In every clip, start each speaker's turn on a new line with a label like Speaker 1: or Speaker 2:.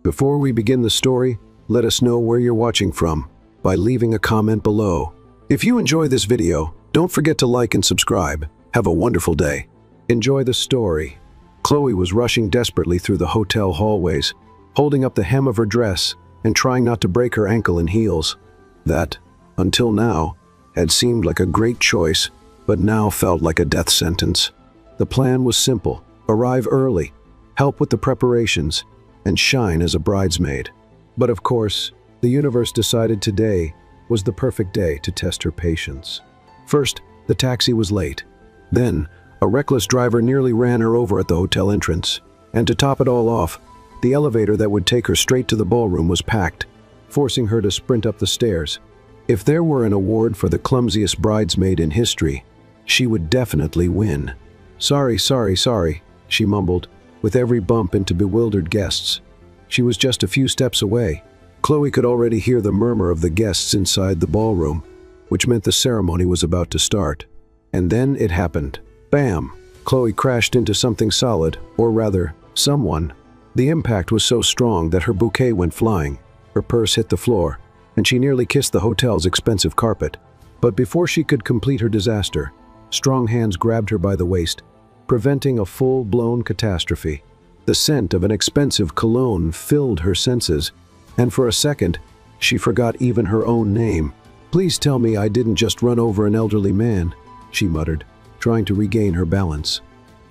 Speaker 1: Before we begin the story, let us know where you're watching from by leaving a comment below. If you enjoy this video, don't forget to like and subscribe. Have a wonderful day. Enjoy the story. Chloe was rushing desperately through the hotel hallways, holding up the hem of her dress and trying not to break her ankle in heels. That, until now, had seemed like a great choice, but now felt like a death sentence. The plan was simple: arrive early, help with the preparations, and shine as a bridesmaid. But of course, the universe decided today was the perfect day to test her patience. First, the taxi was late. Then, a reckless driver nearly ran her over at the hotel entrance. And to top it all off, the elevator that would take her straight to the ballroom was packed, forcing her to sprint up the stairs. If there were an award for the clumsiest bridesmaid in history, she would definitely win. Sorry, she mumbled, with every bump into bewildered guests. She was just a few steps away. Chloe could already hear the murmur of the guests inside the ballroom, which meant the ceremony was about to start. And then it happened. Bam! Chloe crashed into something solid, or rather, someone. The impact was so strong that her bouquet went flying, her purse hit the floor, and she nearly kissed the hotel's expensive carpet. But before she could complete her disaster, strong hands grabbed her by the waist, preventing a full-blown catastrophe. The scent of an expensive cologne filled her senses, and for a second, she forgot even her own name. "Please tell me I didn't just run over an elderly man," she muttered, trying to regain her balance.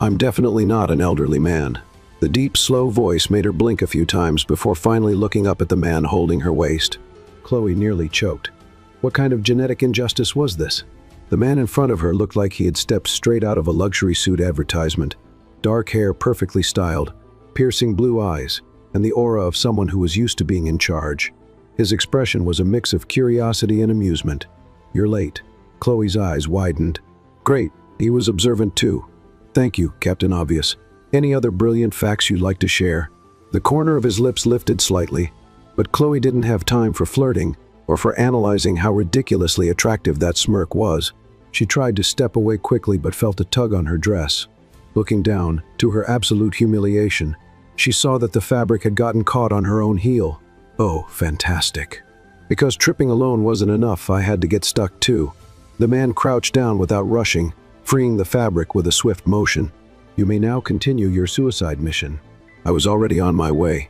Speaker 1: "I'm definitely not an elderly man." The deep, slow voice made her blink a few times before finally looking up at the man holding her waist. Chloe nearly choked. What kind of genetic injustice was this? The man in front of her looked like he had stepped straight out of a luxury suit advertisement. Dark hair perfectly styled, piercing blue eyes, and the aura of someone who was used to being in charge. His expression was a mix of curiosity and amusement. "You're late." Chloe's eyes widened. "Great, he was observant too. Thank you, Captain Obvious. Any other brilliant facts you'd like to share?" The corner of his lips lifted slightly, but Chloe didn't have time for flirting or for analyzing how ridiculously attractive that smirk was. She tried to step away quickly but felt a tug on her dress. Looking down, to her absolute humiliation, she saw that the fabric had gotten caught on her own heel. Oh, fantastic. Because tripping alone wasn't enough, I had to get stuck too. The man crouched down without rushing, freeing the fabric with a swift motion. "You may now continue your suicide mission." I was already on my way.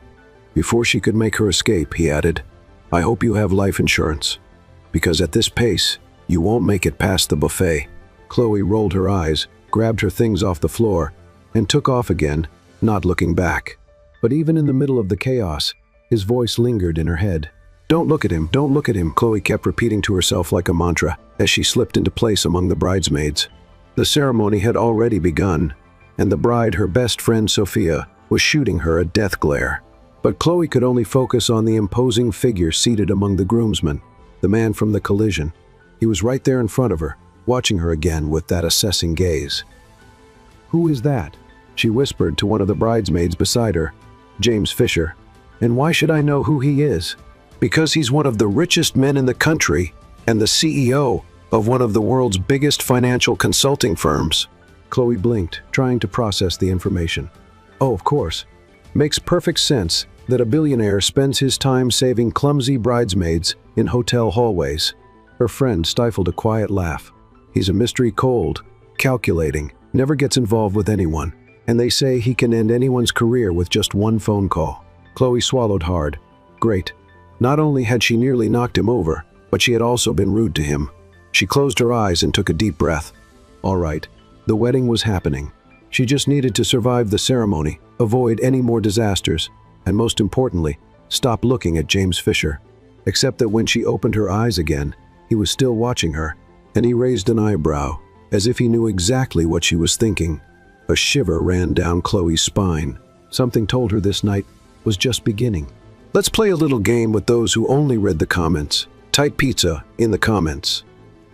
Speaker 1: Before she could make her escape, he added, "I hope you have life insurance, because at this pace, you won't make it past the buffet." Chloe rolled her eyes, grabbed her things off the floor, and took off again, not looking back. But even in the middle of the chaos, his voice lingered in her head. "Don't look at him, don't look at him," Chloe kept repeating to herself like a mantra as she slipped into place among the bridesmaids. The ceremony had already begun, and the bride, her best friend Sophia, was shooting her a death glare. But Chloe could only focus on the imposing figure seated among the groomsmen, the man from the collision. He was right there in front of her, watching her again with that assessing gaze. "Who is that?" she whispered to one of the bridesmaids beside her. "James Fisher." "And why should I know who he is?" "Because he's one of the richest men in the country and the CEO of one of the world's biggest financial consulting firms." Chloe blinked, trying to process the information. "Oh, of course. Makes perfect sense that a billionaire spends his time saving clumsy bridesmaids in hotel hallways." Her friend stifled a quiet laugh. "He's a mystery, cold, calculating, never gets involved with anyone, and they say he can end anyone's career with just one phone call." Chloe swallowed hard. Great. Not only had she nearly knocked him over, but she had also been rude to him. She closed her eyes and took a deep breath. All right, the wedding was happening. She just needed to survive the ceremony, avoid any more disasters, and most importantly, stop looking at James Fisher. Except that when she opened her eyes again, he was still watching her, and he raised an eyebrow, as if he knew exactly what she was thinking. A shiver ran down Chloe's spine. Something told her this night was just beginning. Let's play a little game with those who only read the comments. Type pizza in the comments.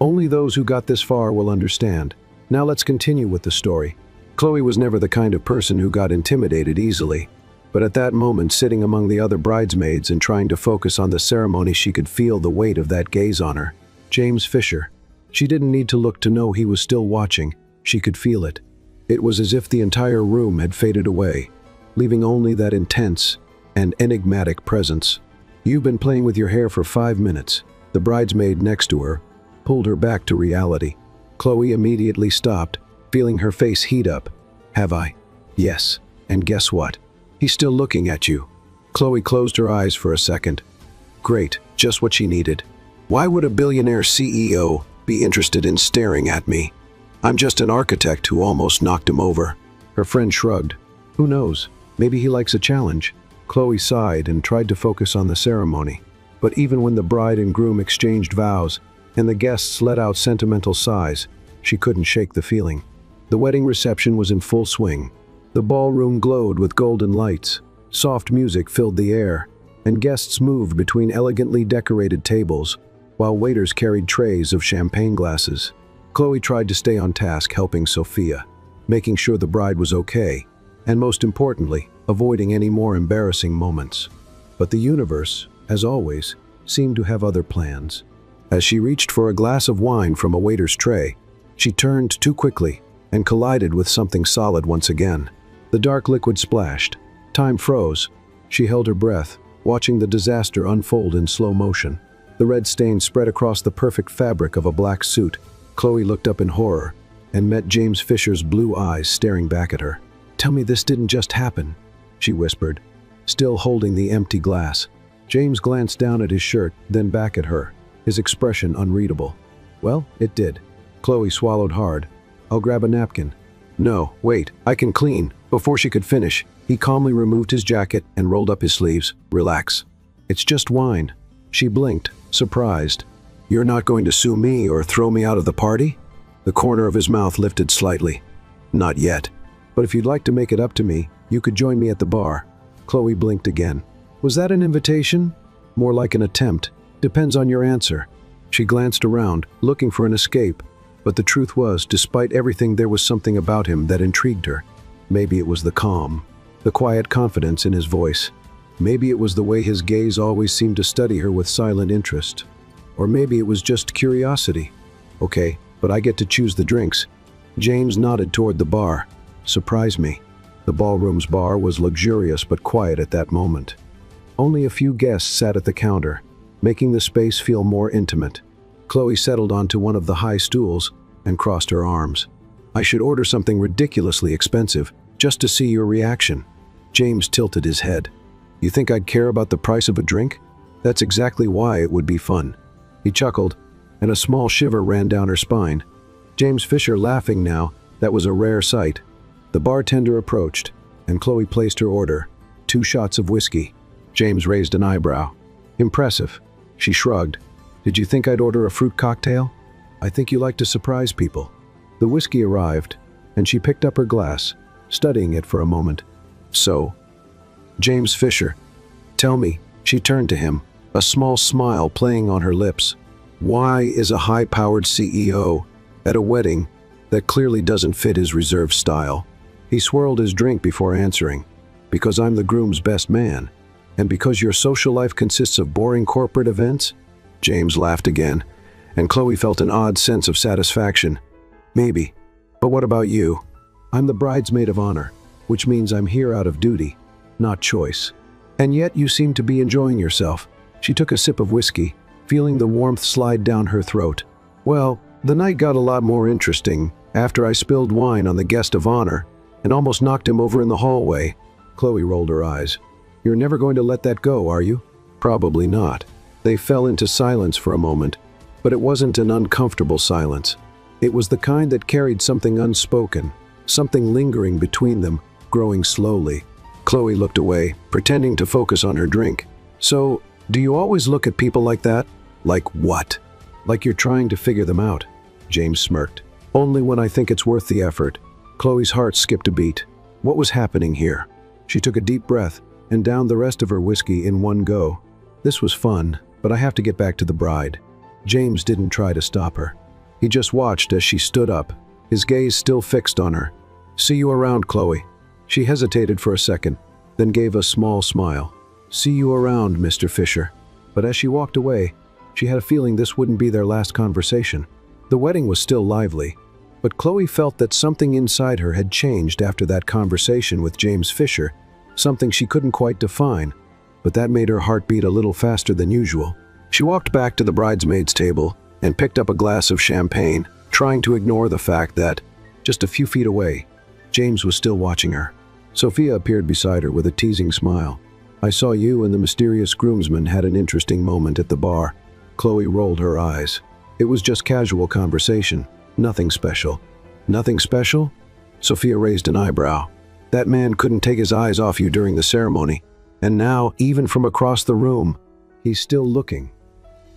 Speaker 1: Only those who got this far will understand. Now let's continue with the story. Chloe was never the kind of person who got intimidated easily, but at that moment, sitting among the other bridesmaids and trying to focus on the ceremony, she could feel the weight of that gaze on her. James Fisher. She didn't need to look to know he was still watching. She could feel it. It was as if the entire room had faded away, leaving only that intense, and enigmatic presence. "You've been playing with your hair for 5 minutes." The bridesmaid next to her pulled her back to reality. Chloe immediately stopped, feeling her face heat up. "Have I?" "Yes. And guess what? He's still looking at you." Chloe closed her eyes for a second. Great, just what she needed. Why would a billionaire CEO be interested in staring at me? I'm just an architect who almost knocked him over. Her friend shrugged. Who knows? Maybe he likes a challenge. Chloe sighed and tried to focus on the ceremony. But even when the bride and groom exchanged vows and the guests let out sentimental sighs, she couldn't shake the feeling. The wedding reception was in full swing. The ballroom glowed with golden lights. Soft music filled the air, and guests moved between elegantly decorated tables, while waiters carried trays of champagne glasses. Chloe tried to stay on task, helping Sophia, making sure the bride was okay, and most importantly, avoiding any more embarrassing moments. But the universe, as always, seemed to have other plans. As she reached for a glass of wine from a waiter's tray, she turned too quickly and collided with something solid once again. The dark liquid splashed. Time froze. She held her breath, watching the disaster unfold in slow motion. The red stain spread across the perfect fabric of a black suit. Chloe looked up in horror and met James Fisher's blue eyes staring back at her. "Tell me this didn't just happen," she whispered, still holding the empty glass. James glanced down at his shirt, then back at her, his expression unreadable. "Well, it did." Chloe swallowed hard. "I'll grab a napkin." "No, wait, I can clean." Before she could finish, he calmly removed his jacket and rolled up his sleeves. "Relax. It's just wine." She blinked, surprised. "You're not going to sue me or throw me out of the party?" The corner of his mouth lifted slightly. "Not yet. But if you'd like to make it up to me, you could join me at the bar." Chloe blinked again. "Was that an invitation? More like an attempt. Depends on your answer." She glanced around, looking for an escape. But the truth was, despite everything, there was something about him that intrigued her. Maybe it was the calm, the quiet confidence in his voice. Maybe it was the way his gaze always seemed to study her with silent interest. Or maybe it was just curiosity. "Okay, but I get to choose the drinks." James nodded toward the bar. "Surprise me." The ballroom's bar was luxurious but quiet at that moment. Only a few guests sat at the counter, making the space feel more intimate. Chloe settled onto one of the high stools and crossed her arms. "I should order something ridiculously expensive, just to see your reaction." James tilted his head. "You think I'd care about the price of a drink? That's exactly why it would be fun." He chuckled, and a small shiver ran down her spine. James Fisher laughing now, that was a rare sight. The bartender approached, and Chloe placed her order, 2 shots of whiskey. James raised an eyebrow. "Impressive." She shrugged. "Did you think I'd order a fruit cocktail?" "I think you like to surprise people." The whiskey arrived, and she picked up her glass, studying it for a moment. "So, James Fisher, tell me," she turned to him, a small smile playing on her lips. "Why is a high-powered CEO at a wedding that clearly doesn't fit his reserved style?" He swirled his drink before answering. "Because I'm the groom's best man. And because your social life consists of boring corporate events?" James laughed again, and Chloe felt an odd sense of satisfaction. "Maybe. But what about you?" "I'm the bridesmaid of honor, which means I'm here out of duty, not choice." "And yet you seem to be enjoying yourself." She took a sip of whiskey, feeling the warmth slide down her throat. "Well, the night got a lot more interesting after I spilled wine on the guest of honor and almost knocked him over in the hallway." Chloe rolled her eyes. "You're never going to let that go, are you?" "Probably not." They fell into silence for a moment, but it wasn't an uncomfortable silence. It was the kind that carried something unspoken, something lingering between them, growing slowly. Chloe looked away, pretending to focus on her drink. "So, do you always look at people like that?" "Like what?" "Like you're trying to figure them out." James smirked. "Only when I think it's worth the effort." Chloe's heart skipped a beat. What was happening here? She took a deep breath and downed the rest of her whiskey in one go. "This was fun, but I have to get back to the bride." James didn't try to stop her. He just watched as she stood up, his gaze still fixed on her. "See you around, Chloe." She hesitated for a second, then gave a small smile. "See you around, Mr. Fisher." But as she walked away, she had a feeling this wouldn't be their last conversation. The wedding was still lively, but Chloe felt that something inside her had changed after that conversation with James Fisher, something she couldn't quite define, but that made her heart beat a little faster than usual. She walked back to the bridesmaids' table and picked up a glass of champagne, trying to ignore the fact that, just a few feet away, James was still watching her. Sophia appeared beside her with a teasing smile. "I saw you and the mysterious groomsman had an interesting moment at the bar." Chloe rolled her eyes. "It was just casual conversation. Nothing special." "Nothing special?" Sophia raised an eyebrow. "That man couldn't take his eyes off you during the ceremony. And now, even from across the room, he's still looking."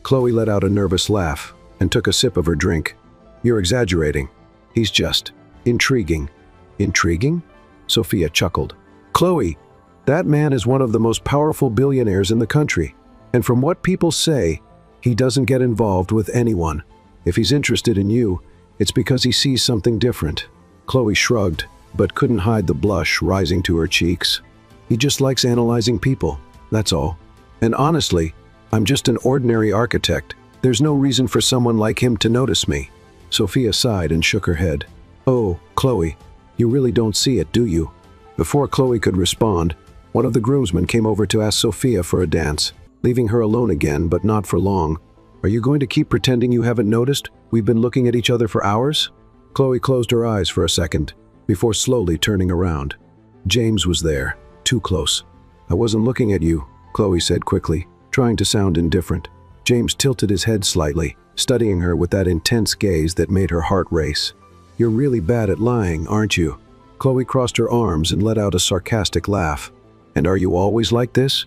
Speaker 1: Chloe let out a nervous laugh and took a sip of her drink. "You're exaggerating. He's just intriguing." "Intriguing?" Sophia chuckled. "Chloe, that man is one of the most powerful billionaires in the country. And from what people say, he doesn't get involved with anyone. If he's interested in you, it's because he sees something different." Chloe shrugged, but couldn't hide the blush rising to her cheeks. "He just likes analyzing people, that's all. And honestly, I'm just an ordinary architect. There's no reason for someone like him to notice me." Sophia sighed and shook her head. "Oh, Chloe, you really don't see it, do you?" Before Chloe could respond, one of the groomsmen came over to ask Sophia for a dance, leaving her alone again, but not for long. "Are you going to keep pretending you haven't noticed? We've been looking at each other for hours?" Chloe closed her eyes for a second, before slowly turning around. James was there, too close. "I wasn't looking at you," Chloe said quickly, trying to sound indifferent. James tilted his head slightly, studying her with that intense gaze that made her heart race. "You're really bad at lying, aren't you?" Chloe crossed her arms and let out a sarcastic laugh. "And are you always like this?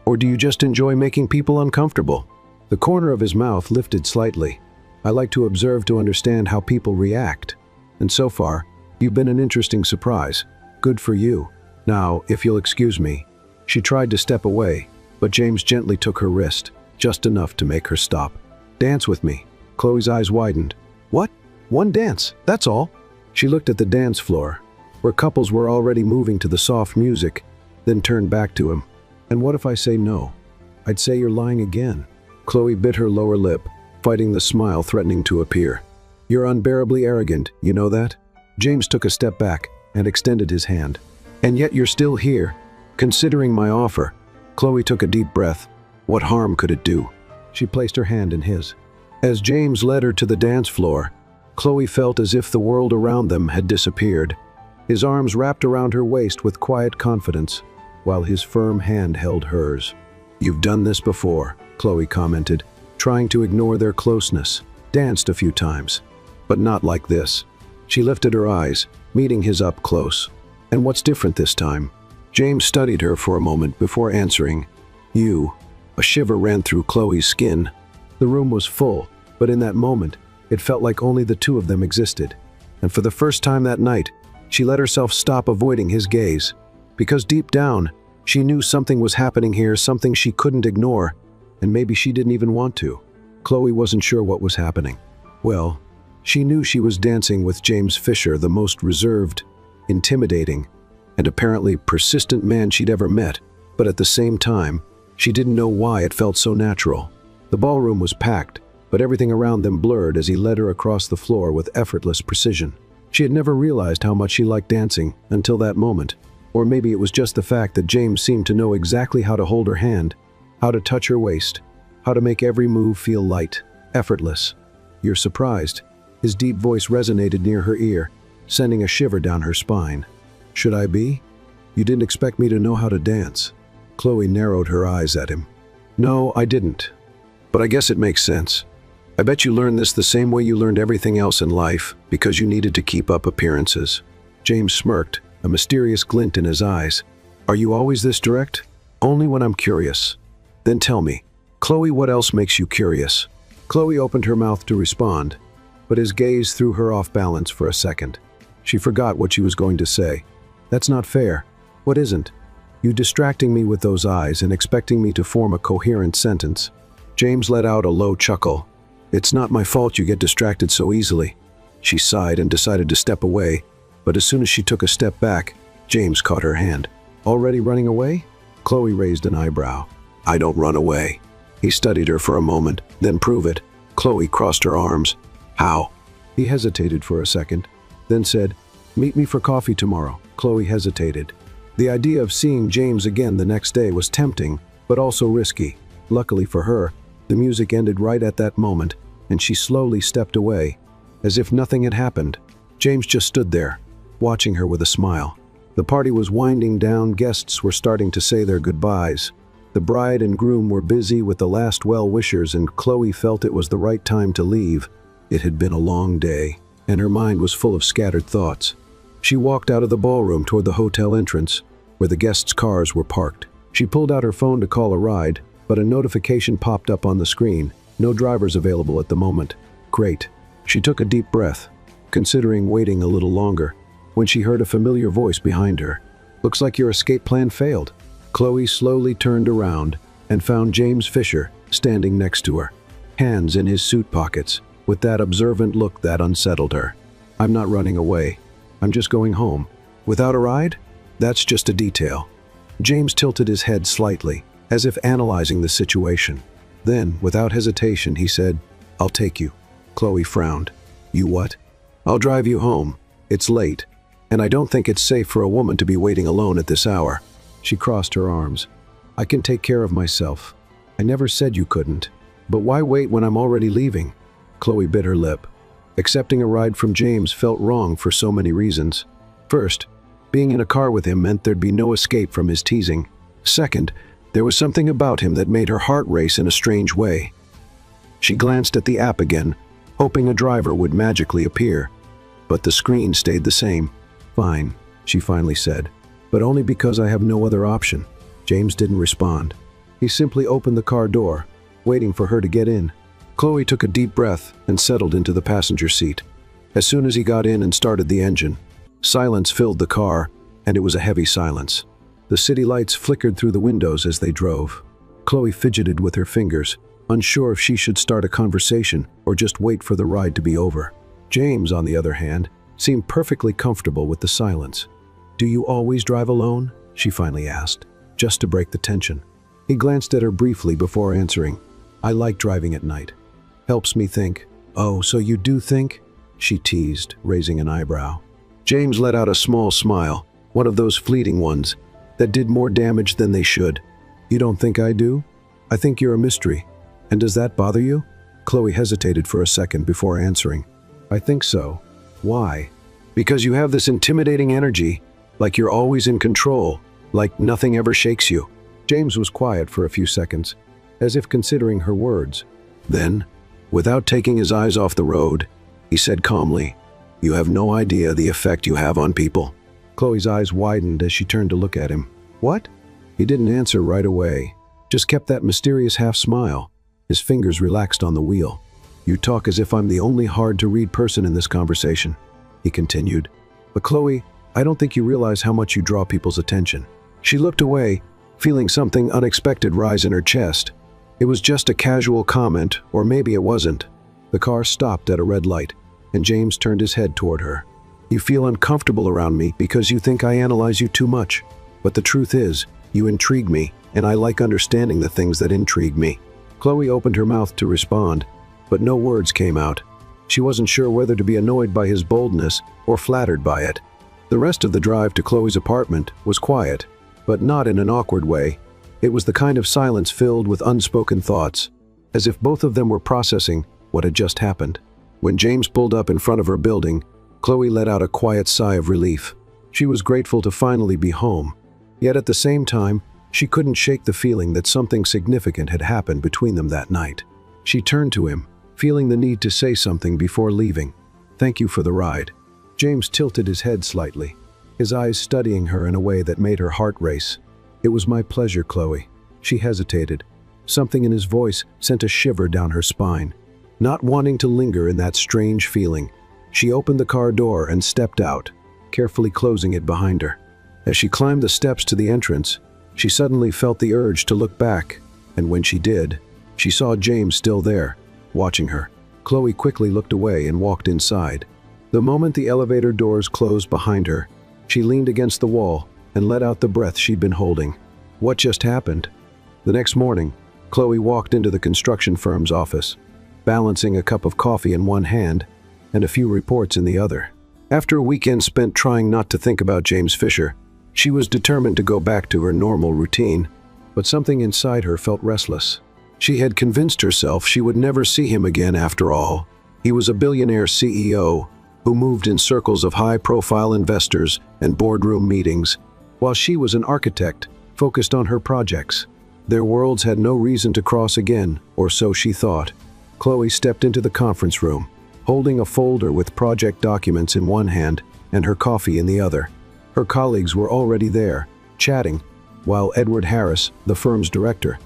Speaker 1: Or do you just enjoy making people uncomfortable?" The corner of his mouth lifted slightly. "I like to observe to understand how people react. And so far, you've been an interesting surprise. Good for you. Now, if you'll excuse me." She tried to step away, but James gently took her wrist, just enough to make her stop. "Dance with me." Chloe's eyes widened. "What? One dance, that's all?" She looked at the dance floor, where couples were already moving to the soft music, then turned back to him. "And what if I say no? I'd say you're lying again." Chloe bit her lower lip, fighting the smile threatening to appear. "You're unbearably arrogant, you know that?" James took a step back and extended his hand. "And yet you're still here, considering my offer." Chloe took a deep breath. What harm could it do? She placed her hand in his. As James led her to the dance floor, Chloe felt as if the world around them had disappeared. His arms wrapped around her waist with quiet confidence, while his firm hand held hers. "You've done this before," Chloe commented, trying to ignore their closeness. "Danced a few times, but not like this." She lifted her eyes, meeting his up close. "And what's different this time?" James studied her for a moment before answering. "You." A shiver ran through Chloe's skin. The room was full, but in that moment, it felt like only the two of them existed. And for the first time that night, she let herself stop avoiding his gaze. Because deep down, she knew something was happening here, something she couldn't ignore, and maybe she didn't even want to. Chloe wasn't sure what was happening. Well, she knew she was dancing with James Fisher, the most reserved, intimidating, and apparently persistent man she'd ever met, but at the same time, she didn't know why it felt so natural. The ballroom was packed, but everything around them blurred as he led her across the floor with effortless precision. She had never realized how much she liked dancing until that moment, or maybe it was just the fact that James seemed to know exactly how to hold her hand, how to touch her waist, how to make every move feel light, effortless. "You're surprised." His deep voice resonated near her ear, sending a shiver down her spine. "Should I be? You didn't expect me to know how to dance." Chloe narrowed her eyes at him. "No, I didn't. But I guess it makes sense. I bet you learned this the same way you learned everything else in life, because you needed to keep up appearances." James smirked, a mysterious glint in his eyes. "Are you always this direct?" "Only when I'm curious." "Then tell me, Chloe, what else makes you curious?" Chloe opened her mouth to respond, but his gaze threw her off balance for a second. She forgot what she was going to say. "That's not fair." "What isn't?" "You distracting me with those eyes and expecting me to form a coherent sentence." James let out a low chuckle. "It's not my fault you get distracted so easily." She sighed and decided to step away, but as soon as she took a step back, James caught her hand. "Already running away?" Chloe raised an eyebrow. "I don't run away." He studied her for a moment, then prove it. Chloe crossed her arms. "How?" He hesitated for a second, then said, "Meet me for coffee tomorrow." Chloe hesitated. The idea of seeing James again the next day was tempting, but also risky. Luckily for her, the music ended right at that moment, and she slowly stepped away, as if nothing had happened. James just stood there, watching her with a smile. The party was winding down, guests were starting to say their goodbyes. The bride and groom were busy with the last well-wishers, and Chloe felt it was the right time to leave. It had been a long day, and her mind was full of scattered thoughts. She walked out of the ballroom toward the hotel entrance, where the guests' cars were parked. She pulled out her phone to call a ride, but a notification popped up on the screen. No drivers available at the moment. Great. She took a deep breath, considering waiting a little longer, when she heard a familiar voice behind her. "Looks like your escape plan failed." Chloe slowly turned around and found James Fisher standing next to her, hands in his suit pockets, with that observant look that unsettled her. "I'm not running away. I'm just going home." "Without a ride?" "That's just a detail." James tilted his head slightly, as if analyzing the situation. Then, without hesitation, he said, "I'll take you." Chloe frowned. "You what?" "I'll drive you home. It's late, and I don't think it's safe for a woman to be waiting alone at this hour." She crossed her arms. "I can take care of myself. I never said you couldn't. But why wait when I'm already leaving?" Chloe bit her lip. Accepting a ride from James felt wrong for so many reasons. First, being in a car with him meant there'd be no escape from his teasing. Second, there was something about him that made her heart race in a strange way. She glanced at the app again, hoping a driver would magically appear. But the screen stayed the same. "Fine," she finally said, "but only because I have no other option." James didn't respond. He simply opened the car door, waiting for her to get in. Chloe took a deep breath and settled into the passenger seat. As soon as he got in and started the engine, silence filled the car, and it was a heavy silence. The city lights flickered through the windows as they drove. Chloe fidgeted with her fingers, unsure if she should start a conversation or just wait for the ride to be over. James, on the other hand, seemed perfectly comfortable with the silence. "Do you always drive alone?" she finally asked, just to break the tension. He glanced at her briefly before answering. "I like driving at night. Helps me think." "Oh, so you do think?" she teased, raising an eyebrow. James let out a small smile, one of those fleeting ones that did more damage than they should. "You don't think I do?" "I think you're a mystery. And does that bother you?" Chloe hesitated for a second before answering. "I think so." "Why?" "Because you have this intimidating energy, like you're always in control, like nothing ever shakes you." James was quiet for a few seconds, as if considering her words. Then, without taking his eyes off the road, he said calmly, "You have no idea the effect you have on people." Chloe's eyes widened as she turned to look at him. "What?" He didn't answer right away, just kept that mysterious half-smile. His fingers relaxed on the wheel. "You talk as if I'm the only hard-to-read person in this conversation," he continued. "But Chloe, I don't think you realize how much you draw people's attention." She looked away, feeling something unexpected rise in her chest. It was just a casual comment, or maybe it wasn't. The car stopped at a red light, and James turned his head toward her. "You feel uncomfortable around me because you think I analyze you too much. But the truth is, you intrigue me, and I like understanding the things that intrigue me." Chloe opened her mouth to respond, but no words came out. She wasn't sure whether to be annoyed by his boldness or flattered by it. The rest of the drive to Chloe's apartment was quiet, but not in an awkward way. It was the kind of silence filled with unspoken thoughts, as if both of them were processing what had just happened. When James pulled up in front of her building, Chloe let out a quiet sigh of relief. She was grateful to finally be home, yet at the same time, she couldn't shake the feeling that something significant had happened between them that night. She turned to him, feeling the need to say something before leaving. "Thank you for the ride." James tilted his head slightly, his eyes studying her in a way that made her heart race. "It was my pleasure, Chloe." She hesitated. Something in his voice sent a shiver down her spine. Not wanting to linger in that strange feeling, she opened the car door and stepped out, carefully closing it behind her. As she climbed the steps to the entrance, she suddenly felt the urge to look back, and when she did, she saw James still there, watching her. Chloe quickly looked away and walked inside. The moment the elevator doors closed behind her, she leaned against the wall and let out the breath she'd been holding. What just happened? The next morning, Chloe walked into the construction firm's office, balancing a cup of coffee in one hand and a few reports in the other. After a weekend spent trying not to think about James Fisher, she was determined to go back to her normal routine. but something inside her felt restless. She had convinced herself she would never see him again after all. He was a billionaire CEO who moved in circles of high-profile investors and boardroom meetings, while she was an architect focused on her projects. Their worlds had no reason to cross again, or so she thought. Chloe stepped into the conference room, holding a folder with project documents in one hand and her coffee in the other. Her colleagues were already there, chatting, while Edward Harris, the firm's director,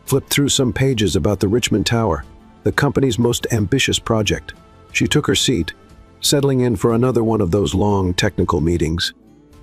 Speaker 1: flipped through some pages about the Richmond Tower, the company's most ambitious project. She took her seat, settling in for another one of those long technical meetings.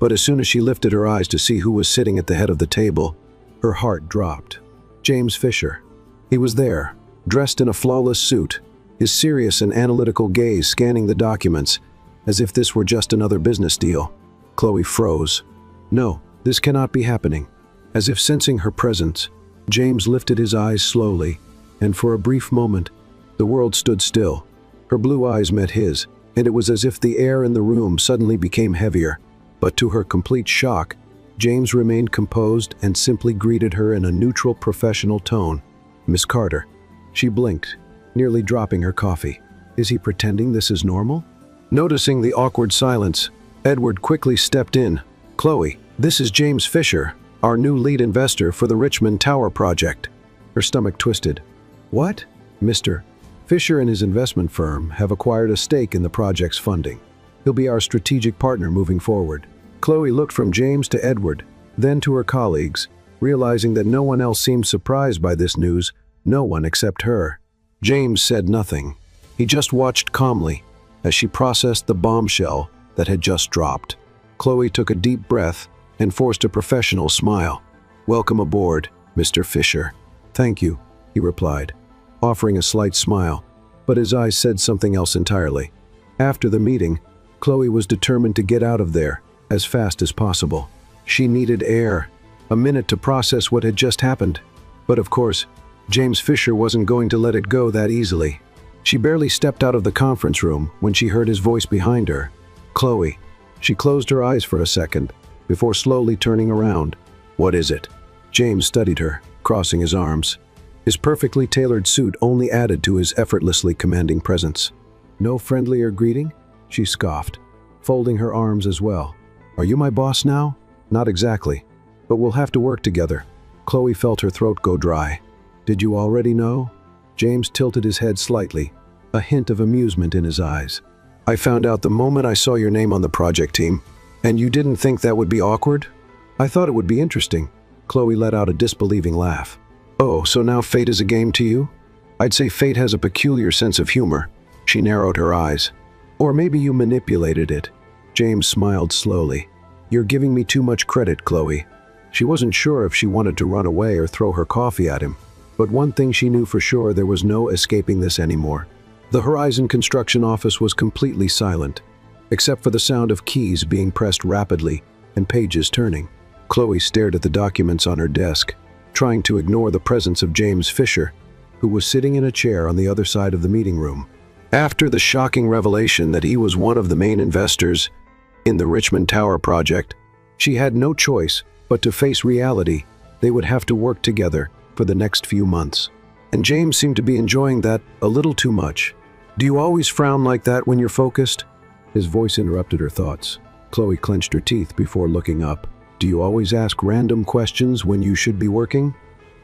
Speaker 1: But as soon as she lifted her eyes to see who was sitting at the head of the table, her heart dropped. James Fisher. He was there, dressed in a flawless suit, his serious and analytical gaze scanning the documents, as if this were just another business deal. Chloe froze. No, this cannot be happening. As if sensing her presence, James lifted his eyes slowly, and for a brief moment, the world stood still. Her blue eyes met his, and it was as if the air in the room suddenly became heavier. But to her complete shock, James remained composed and simply greeted her in a neutral, professional tone. "Miss Carter." She blinked, nearly dropping her coffee. Is he pretending this is normal? Noticing the awkward silence, Edward quickly stepped in. "Chloe, this is James Fisher, our new lead investor for the Richmond Tower project." Her stomach twisted. "What?" "Mr. Fisher and his investment firm have acquired a stake in the project's funding. He'll be our strategic partner moving forward." Chloe looked from James to Edward, then to her colleagues, realizing that no one else seemed surprised by this news, no one except her. James said nothing. He just watched calmly as she processed the bombshell that had just dropped. Chloe took a deep breath and forced a professional smile. "Welcome aboard, Mr. Fisher." "Thank you," he replied, offering a slight smile, but his eyes said something else entirely. After the meeting, Chloe was determined to get out of there as fast as possible. She needed air, a minute to process what had just happened. But of course, James Fisher wasn't going to let it go that easily. She barely stepped out of the conference room when she heard his voice behind her. "Chloe." She closed her eyes for a second before slowly turning around. "What is it?" James studied her, crossing his arms. His perfectly tailored suit only added to his effortlessly commanding presence. "No friendlier greeting?" She scoffed, folding her arms as well. "Are you my boss now?" "Not exactly, but we'll have to work together." Chloe felt her throat go dry. "Did you already know?" James tilted his head slightly, a hint of amusement in his eyes. "I found out the moment I saw your name on the project team. And you didn't think that would be awkward?" "I thought it would be interesting." Chloe let out a disbelieving laugh. "Oh, so now fate is a game to you?" "I'd say fate has a peculiar sense of humor." She narrowed her eyes. "Or maybe you manipulated it." James smiled slowly. "You're giving me too much credit, Chloe." She wasn't sure if she wanted to run away or throw her coffee at him. But one thing she knew for sure, there was no escaping this anymore. The Horizon construction office was completely silent, except for the sound of keys being pressed rapidly and pages turning. Chloe stared at the documents on her desk, trying to ignore the presence of James Fisher, who was sitting in a chair on the other side of the meeting room. After the shocking revelation that he was one of the main investors in the Richmond Tower project, she had no choice but to face reality. They would have to work together for the next few months. And James seemed to be enjoying that a little too much. "Do you always frown like that when you're focused?" His voice interrupted her thoughts. Chloe clenched her teeth before looking up. "Do you always ask random questions when you should be working?"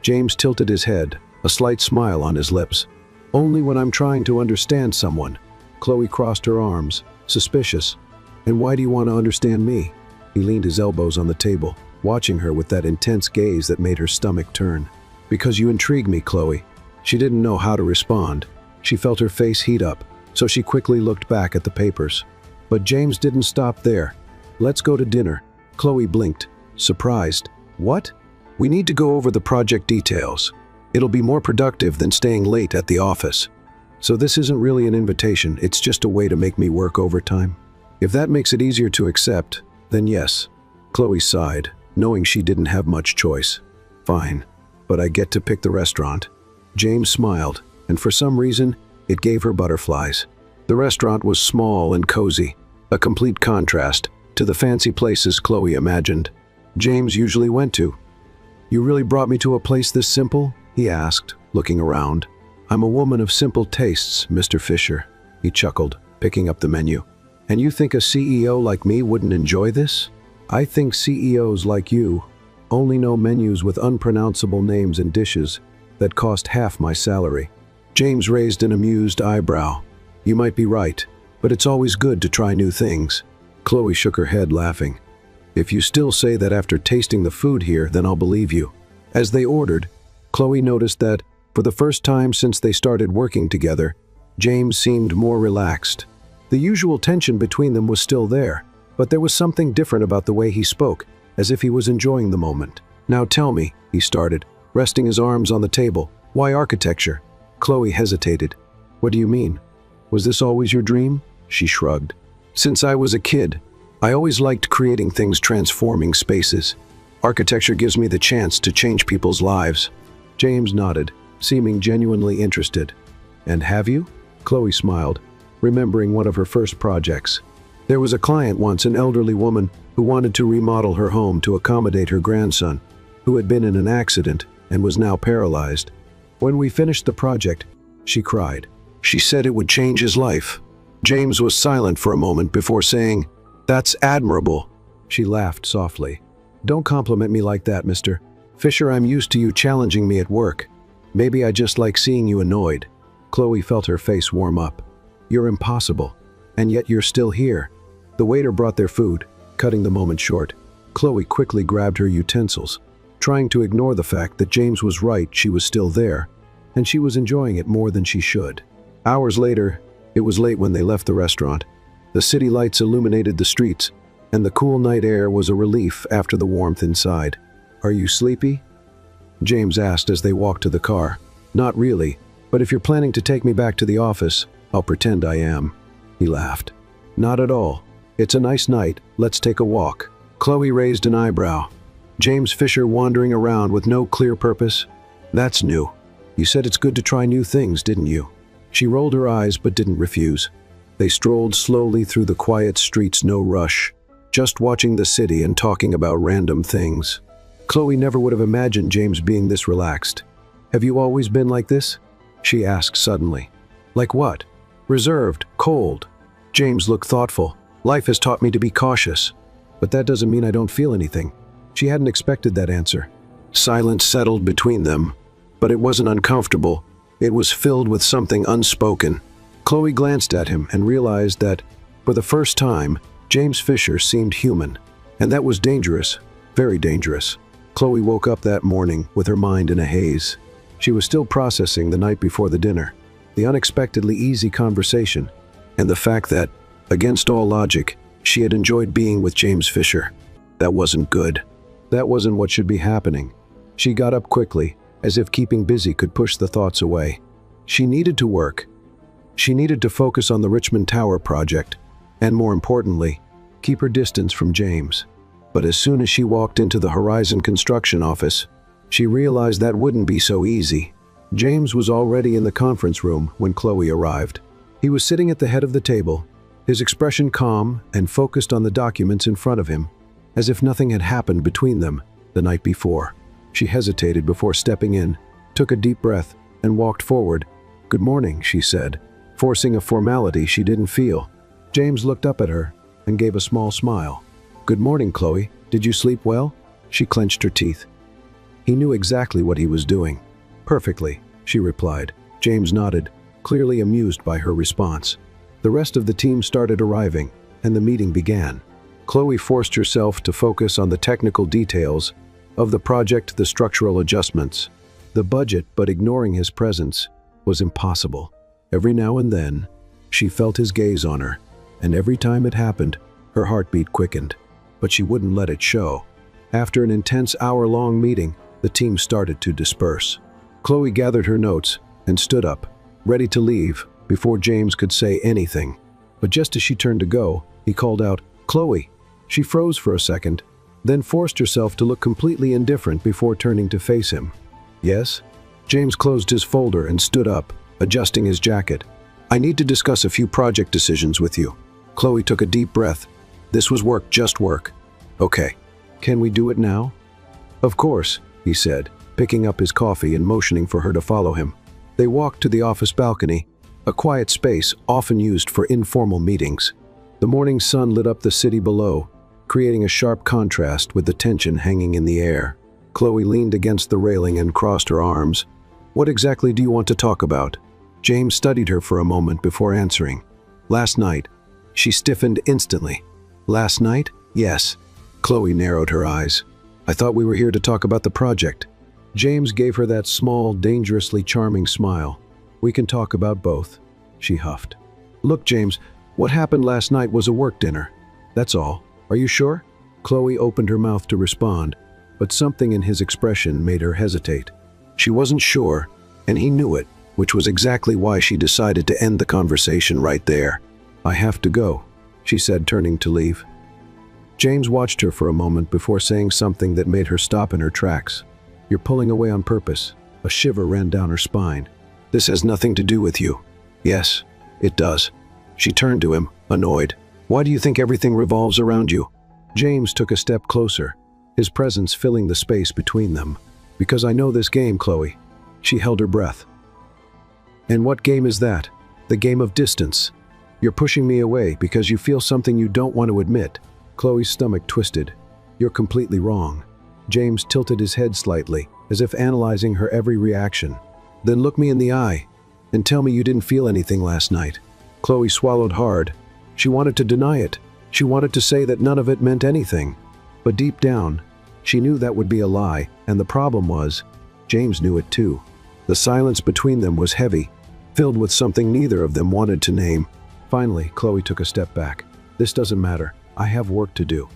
Speaker 1: James tilted his head, a slight smile on his lips. "Only when I'm trying to understand someone." Chloe crossed her arms, suspicious. "And why do you want to understand me?" He leaned his elbows on the table, watching her with that intense gaze that made her stomach turn. "Because you intrigue me, Chloe." She didn't know how to respond. She felt her face heat up, so she quickly looked back at the papers. But James didn't stop there. "Let's go to dinner." Chloe blinked, surprised. "What?" "We need to go over the project details. It'll be more productive than staying late at the office." "So this isn't really an invitation, it's just a way to make me work overtime?" "If that makes it easier to accept, then yes." Chloe sighed, knowing she didn't have much choice. "Fine, but I get to pick the restaurant." James smiled, and for some reason, it gave her butterflies. The restaurant was small and cozy, a complete contrast to the fancy places Chloe imagined James usually went to. You really brought me to a place this simple? He asked, looking around. I'm a woman of simple tastes, Mr. Fisher, he chuckled, picking up the menu. And you think a CEO like me wouldn't enjoy this? I think CEOs like you only know menus with unpronounceable names and dishes that cost half my salary. James raised an amused eyebrow. You might be right, but it's always good to try new things. Chloe shook her head, laughing. If you still say that after tasting the food here, then I'll believe you. As they ordered, Chloe noticed that, for the first time since they started working together, James seemed more relaxed. The usual tension between them was still there, but there was something different about the way he spoke, as if he was enjoying the moment. Now tell me, he started, resting his arms on the table. Why architecture? Chloe hesitated. What do you mean? Was this always your dream? She shrugged. Since I was a kid, I always liked creating things, transforming spaces. Architecture gives me the chance to change people's lives. James nodded, seeming genuinely interested. And have you? Chloe smiled, remembering one of her first projects. There was a client once, an elderly woman, who wanted to remodel her home to accommodate her grandson, who had been in an accident and was now paralyzed. When we finished the project, she cried. She said it would change his life. James was silent for a moment before saying, "That's admirable." She laughed softly. Don't compliment me like that, Mr. Fisher. I'm used to you challenging me at work. Maybe I just like seeing you annoyed. Chloe felt her face warm up. You're impossible, and yet you're still here. The waiter brought their food, cutting the moment short. Chloe quickly grabbed her utensils, trying to ignore the fact that James was right. She was still there, and she was enjoying it more than she should. Hours later, it was late when they left the restaurant. The city lights illuminated the streets, and the cool night air was a relief after the warmth inside. Are you sleepy? James asked as they walked to the car. Not really, but if you're planning to take me back to the office, I'll pretend I am. He laughed. Not at all. It's a nice night. Let's take a walk. Chloe raised an eyebrow. James Fisher wandering around with no clear purpose? That's new. You said it's good to try new things, didn't you? She rolled her eyes but didn't refuse. They strolled slowly through the quiet streets, no rush, just watching the city and talking about random things. Chloe never would have imagined James being this relaxed. Have you always been like this? She asked suddenly. Like what? Reserved, cold. James looked thoughtful. Life has taught me to be cautious, but that doesn't mean I don't feel anything. She hadn't expected that answer. Silence settled between them, but it wasn't uncomfortable. It was filled with something unspoken. Chloe glanced at him and realized that, for the first time, James Fisher seemed human, and that was dangerous, very dangerous. Chloe woke up that morning with her mind in a haze. She was still processing the night before the dinner, the unexpectedly easy conversation, and the fact that, against all logic, she had enjoyed being with James Fisher. That wasn't good. That wasn't what should be happening. She got up quickly, as if keeping busy could push the thoughts away. She needed to work. She needed to focus on the Richmond Tower project, and more importantly, keep her distance from James. But as soon as she walked into the Horizon construction office, she realized that wouldn't be so easy. James was already in the conference room when Chloe arrived. He was sitting at the head of the table, his expression calm and focused on the documents in front of him, as if nothing had happened between them the night before. She hesitated before stepping in, took a deep breath, and walked forward. "Good morning," she said, forcing a formality she didn't feel. James looked up at her and gave a small smile. "Good morning, Chloe. Did you sleep well?" She clenched her teeth. He knew exactly what he was doing. "Perfectly," she replied. James nodded, clearly amused by her response. The rest of the team started arriving, and the meeting began. Chloe forced herself to focus on the technical details of the project, the structural adjustments, the budget, but ignoring his presence was impossible. Every now and then, she felt his gaze on her, and every time it happened, her heartbeat quickened. But she wouldn't let it show. After an intense hour-long meeting, the team started to disperse. Chloe gathered her notes and stood up, ready to leave before James could say anything. But just as she turned to go, he called out, "Chloe." She froze for a second, then forced herself to look completely indifferent before turning to face him. "Yes?" James closed his folder and stood up, adjusting his jacket. "I need to discuss a few project decisions with you." Chloe took a deep breath. This was work, just work. "Okay. Can we do it now?" "Of course." he said, picking up his coffee and motioning for her to follow him. They walked to the office balcony, a quiet space often used for informal meetings. The morning sun lit up the city below, creating a sharp contrast with the tension hanging in the air. Chloe leaned against the railing and crossed her arms. "What exactly do you want to talk about?" James studied her for a moment before answering. "Last night." She stiffened instantly. "Last night?" "Yes." Chloe narrowed her eyes. "I thought we were here to talk about the project." James gave her that small, dangerously charming smile. "We can talk about both," she huffed. "Look, James, what happened last night was a work dinner. That's all. Are you sure?" Chloe opened her mouth to respond, but something in his expression made her hesitate. She wasn't sure, and he knew it, which was exactly why she decided to end the conversation right there. "I have to go," she said, turning to leave. James watched her for a moment before saying something that made her stop in her tracks. "You're pulling away on purpose." A shiver ran down her spine. "This has nothing to do with you." "Yes, it does." She turned to him, annoyed. "Why do you think everything revolves around you?" James took a step closer, his presence filling the space between them. "Because I know this game, Chloe." She held her breath. "And what game is that?" "The game of distance. You're pushing me away because you feel something you don't want to admit." Chloe's stomach twisted. "You're completely wrong." James tilted his head slightly, as if analyzing her every reaction. "Then look me in the eye and tell me you didn't feel anything last night." Chloe swallowed hard. She wanted to deny it. She wanted to say that none of it meant anything. But deep down, she knew that would be a lie, and the problem was, James knew it too. The silence between them was heavy, filled with something neither of them wanted to name. Finally, Chloe took a step back. "This doesn't matter. I have work to do."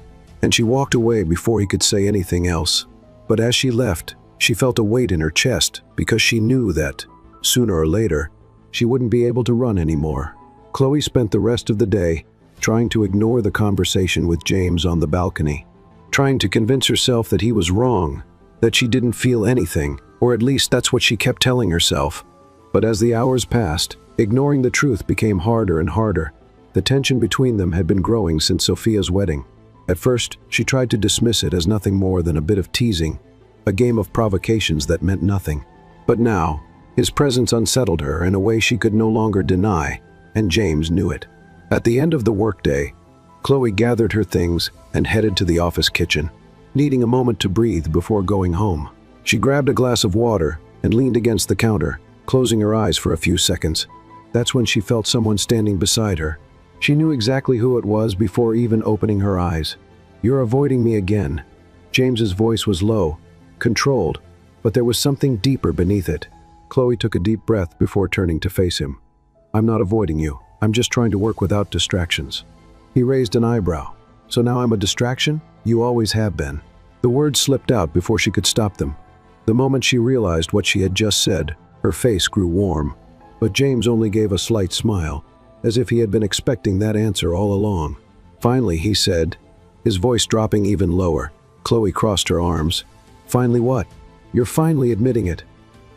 Speaker 1: And she walked away before he could say anything else. But as she left, she felt a weight in her chest because she knew that, sooner or later, she wouldn't be able to run anymore. Chloe spent the rest of the day trying to ignore the conversation with James on the balcony, trying to convince herself that he was wrong, that she didn't feel anything, or at least that's what she kept telling herself. But as the hours passed, ignoring the truth became harder and harder. The tension between them had been growing since Sophia's wedding. At first, she tried to dismiss it as nothing more than a bit of teasing, a game of provocations that meant nothing. But now, his presence unsettled her in a way she could no longer deny, and James knew it. At the end of the workday, Chloe gathered her things and headed to the office kitchen, needing a moment to breathe before going home. She grabbed a glass of water and leaned against the counter, closing her eyes for a few seconds. That's when she felt someone standing beside her. She knew exactly who it was before even opening her eyes. "You're avoiding me again." James's voice was low, controlled, but there was something deeper beneath it. Chloe took a deep breath before turning to face him. "I'm not avoiding you. I'm just trying to work without distractions." He raised an eyebrow. "So now I'm a distraction? You always have been." The words slipped out before she could stop them. The moment she realized what she had just said, her face grew warm. But James only gave a slight smile, as if he had been expecting that answer all along. Finally, he said, his voice dropping even lower. Chloe crossed her arms. "Finally what?" "You're finally admitting it."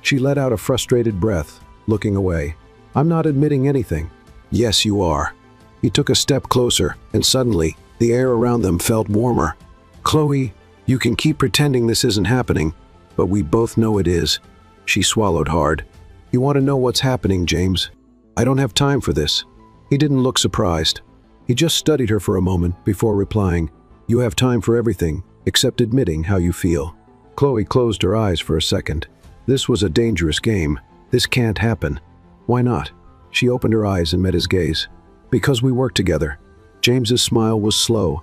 Speaker 1: She let out a frustrated breath, looking away. "I'm not admitting anything." "Yes, you are." He took a step closer, and suddenly, the air around them felt warmer. "Chloe, you can keep pretending this isn't happening, but we both know it is." She swallowed hard. "You want to know what's happening, James? I don't have time for this." He didn't look surprised. He just studied her for a moment before replying, "You have time for everything, except admitting how you feel." Chloe closed her eyes for a second. This was a dangerous game. This can't happen. "Why not?" She opened her eyes and met his gaze. "Because we work together." James's smile was slow,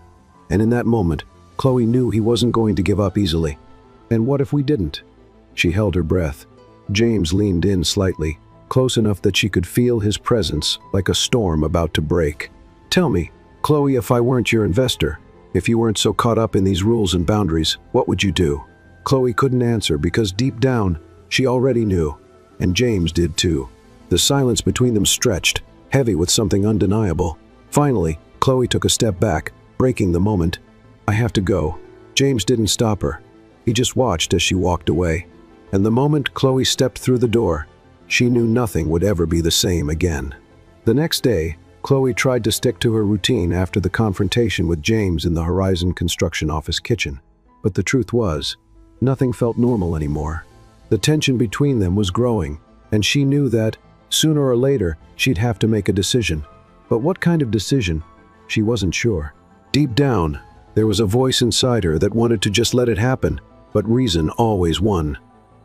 Speaker 1: and in that moment, Chloe knew he wasn't going to give up easily. "And what if we didn't?" She held her breath. James leaned in slightly, close enough that she could feel his presence like a storm about to break. "Tell me, Chloe, if I weren't your investor, if you weren't so caught up in these rules and boundaries, what would you do?" Chloe couldn't answer because deep down, she already knew, and James did too. The silence between them stretched, heavy with something undeniable. Finally, Chloe took a step back, breaking the moment. "I have to go." James didn't stop her. He just watched as she walked away. And the moment Chloe stepped through the door, she knew nothing would ever be the same again. The next day, Chloe tried to stick to her routine after the confrontation with James in the Horizon construction office kitchen. But the truth was, Nothing felt normal anymore. The tension between them was growing, and she knew that, sooner or later, she'd have to make a decision. But what kind of decision? She wasn't sure. Deep down, there was a voice inside her that wanted to just let it happen, but reason always won.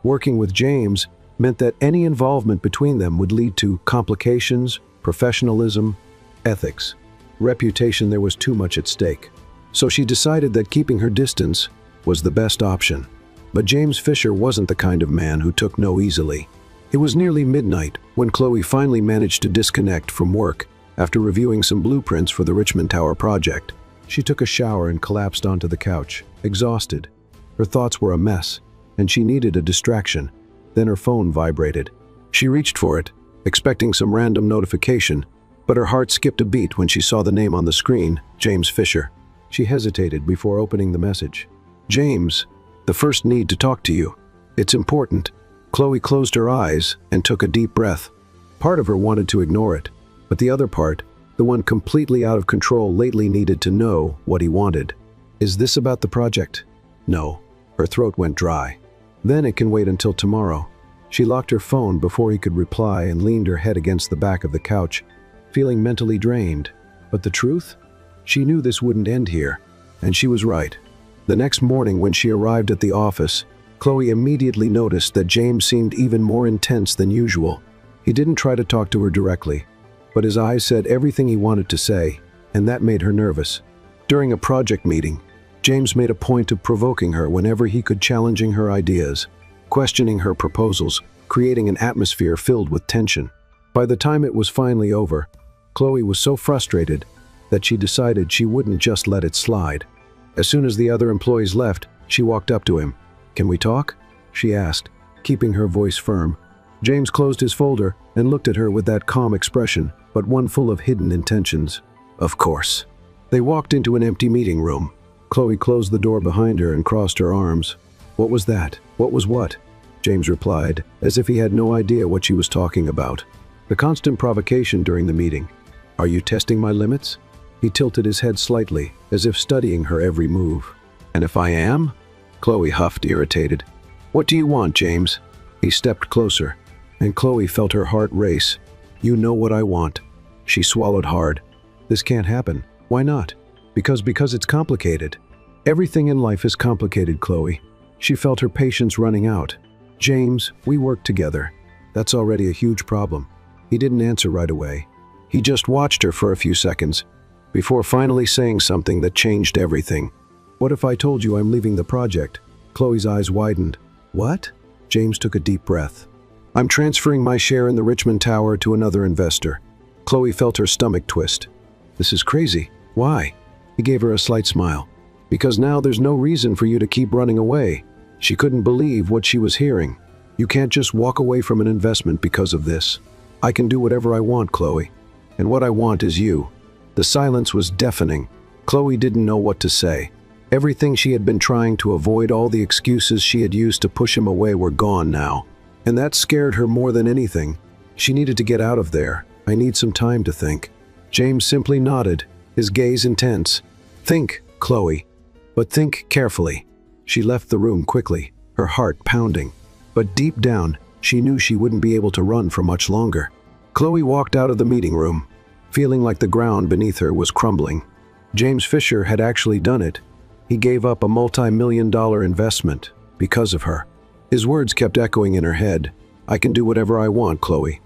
Speaker 1: Working with James meant that any involvement between them would lead to complications, professionalism, ethics. Reputation. There was too much at stake. So she decided that keeping her distance was the best option. But James Fisher wasn't the kind of man who took no easily. It was nearly midnight when Chloe finally managed to disconnect from work after reviewing some blueprints for the Richmond Tower project. She took a shower and collapsed onto the couch, exhausted. Her thoughts were a mess, and she needed a distraction. Then her phone vibrated. She reached for it, expecting some random notification, but her heart skipped a beat when she saw the name on the screen, James Fisher. She hesitated before opening the message. "James, the first need to talk to you. It's important." Chloe closed her eyes and took a deep breath. Part of her wanted to ignore it, but the other part, the one completely out of control lately, needed to know what he wanted. "Is this about the project?" "No." Her throat went dry. "Then it can wait until tomorrow." She locked her phone before he could reply and leaned her head against the back of the couch, feeling mentally drained. But the truth? She knew this wouldn't end here, and she was right. The next morning when she arrived at the office, Chloe immediately noticed that James seemed even more intense than usual. He didn't try to talk to her directly, but his eyes said everything he wanted to say, and that made her nervous. During a project meeting, James made a point of provoking her whenever he could, challenging her ideas, questioning her proposals, creating an atmosphere filled with tension. By the time it was finally over, Chloe was so frustrated that she decided she wouldn't just let it slide. As soon as the other employees left, she walked up to him. "Can we talk?" she asked, keeping her voice firm. James closed his folder and looked at her with that calm expression, but one full of hidden intentions. "Of course." They walked into an empty meeting room. Chloe closed the door behind her and crossed her arms. "What was that?" "What was what?" James replied, as if he had no idea what she was talking about. "The constant provocation during the meeting. Are you testing my limits?" He tilted his head slightly, as if studying her every move. "And if I am?" Chloe huffed, irritated. "What do you want, James?" He stepped closer, and Chloe felt her heart race. "You know what I want." She swallowed hard. "This can't happen." "Why not?" Because it's complicated. Everything in life is complicated, Chloe." She felt her patience running out. "James, we work together. That's already a huge problem." He didn't answer right away. He just watched her for a few seconds, before finally saying something that changed everything. "What if I told you I'm leaving the project?" Chloe's eyes widened. "What?" James took a deep breath. "I'm transferring my share in the Richmond Tower to another investor." Chloe felt her stomach twist. "This is crazy. Why?" He gave her a slight smile. "Because now there's no reason for you to keep running away." She couldn't believe what she was hearing. "You can't just walk away from an investment because of this." "I can do whatever I want, Chloe. And what I want is you." The silence was deafening. Chloe didn't know what to say. Everything she had been trying to avoid, all the excuses she had used to push him away, were gone now. And that scared her more than anything. She needed to get out of there. "I need some time to think." James simply nodded, his gaze intense. "Think, Chloe, but think carefully." She left the room quickly, her heart pounding. But deep down, she knew she wouldn't be able to run for much longer. Chloe walked out of the meeting room, feeling like the ground beneath her was crumbling. James Fisher had actually done it. He gave up a multi-million-dollar investment because of her. His words kept echoing in her head. "I can do whatever I want, Chloe.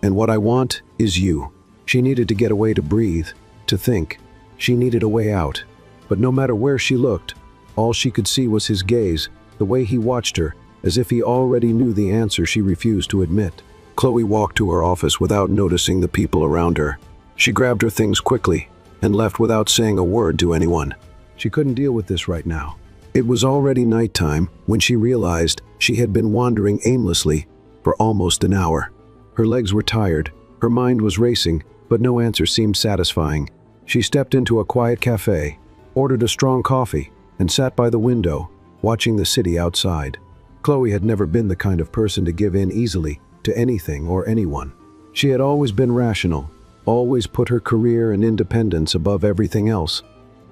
Speaker 1: And what I want is you." She needed to get away, to breathe, to think. She needed a way out. But no matter where she looked, all she could see was his gaze, the way he watched her, as if he already knew the answer she refused to admit. Chloe walked to her office without noticing the people around her. She grabbed her things quickly and left without saying a word to anyone. She couldn't deal with this right now. It was already nighttime when she realized she had been wandering aimlessly for almost an hour. Her legs were tired, her mind was racing, but no answer seemed satisfying. She stepped into a quiet cafe, ordered a strong coffee, and sat by the window, watching the city outside. Chloe had never been the kind of person to give in easily to anything or anyone. She had always been rational, always put her career and independence above everything else.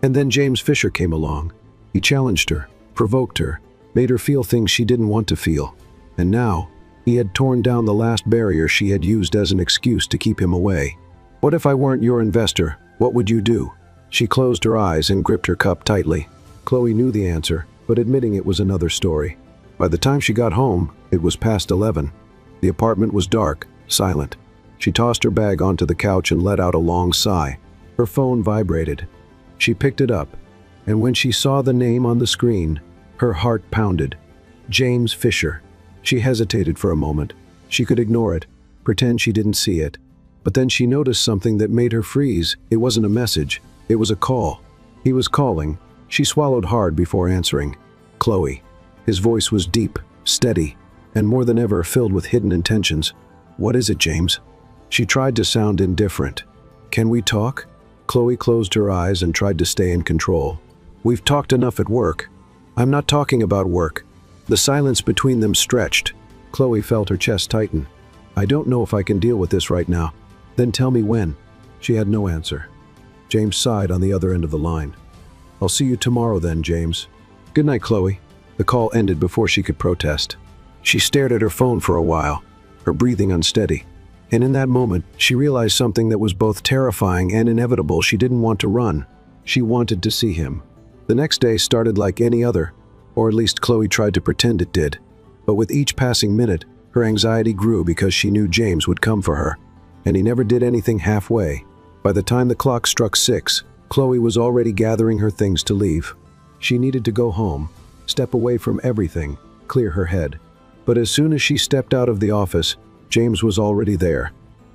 Speaker 1: And then James Fisher came along. He challenged her, provoked her, made her feel things she didn't want to feel. And now, he had torn down the last barrier she had used as an excuse to keep him away. "What if I weren't your investor? What would you do?" She closed her eyes and gripped her cup tightly. Chloe knew the answer, but admitting it was another story. By the time she got home, it was past 11. The apartment was dark, silent. She tossed her bag onto the couch and let out a long sigh. Her phone vibrated. She picked it up, and when she saw the name on the screen, her heart pounded. James Fisher. She hesitated for a moment. She could ignore it, pretend she didn't see it. But then she noticed something that made her freeze. It wasn't a message. It was a call. He was calling. She swallowed hard before answering. Chloe. His voice was deep, steady, and more than ever filled with hidden intentions. "What is it, James?" She tried to sound indifferent. "Can we talk?" Chloe closed her eyes and tried to stay in control. "We've talked enough at work." "I'm not talking about work." The silence between them stretched. Chloe felt her chest tighten. "I don't know if I can deal with this right now." "Then tell me when." She had no answer. James sighed on the other end of the line. "I'll see you tomorrow then, James." "Good night, Chloe." The call ended before she could protest. She stared at her phone for a while, her breathing unsteady. And in that moment, she realized something that was both terrifying and inevitable. She didn't want to run. She wanted to see him. The next day started like any other, or at least Chloe tried to pretend it did. But with each passing minute, her anxiety grew because she knew James would come for her. And he never did anything halfway. By the time the clock struck 6, Chloe was already gathering her things to leave. She needed to go home, step away from everything, clear her head. But as soon as she stepped out of the office, James was already there.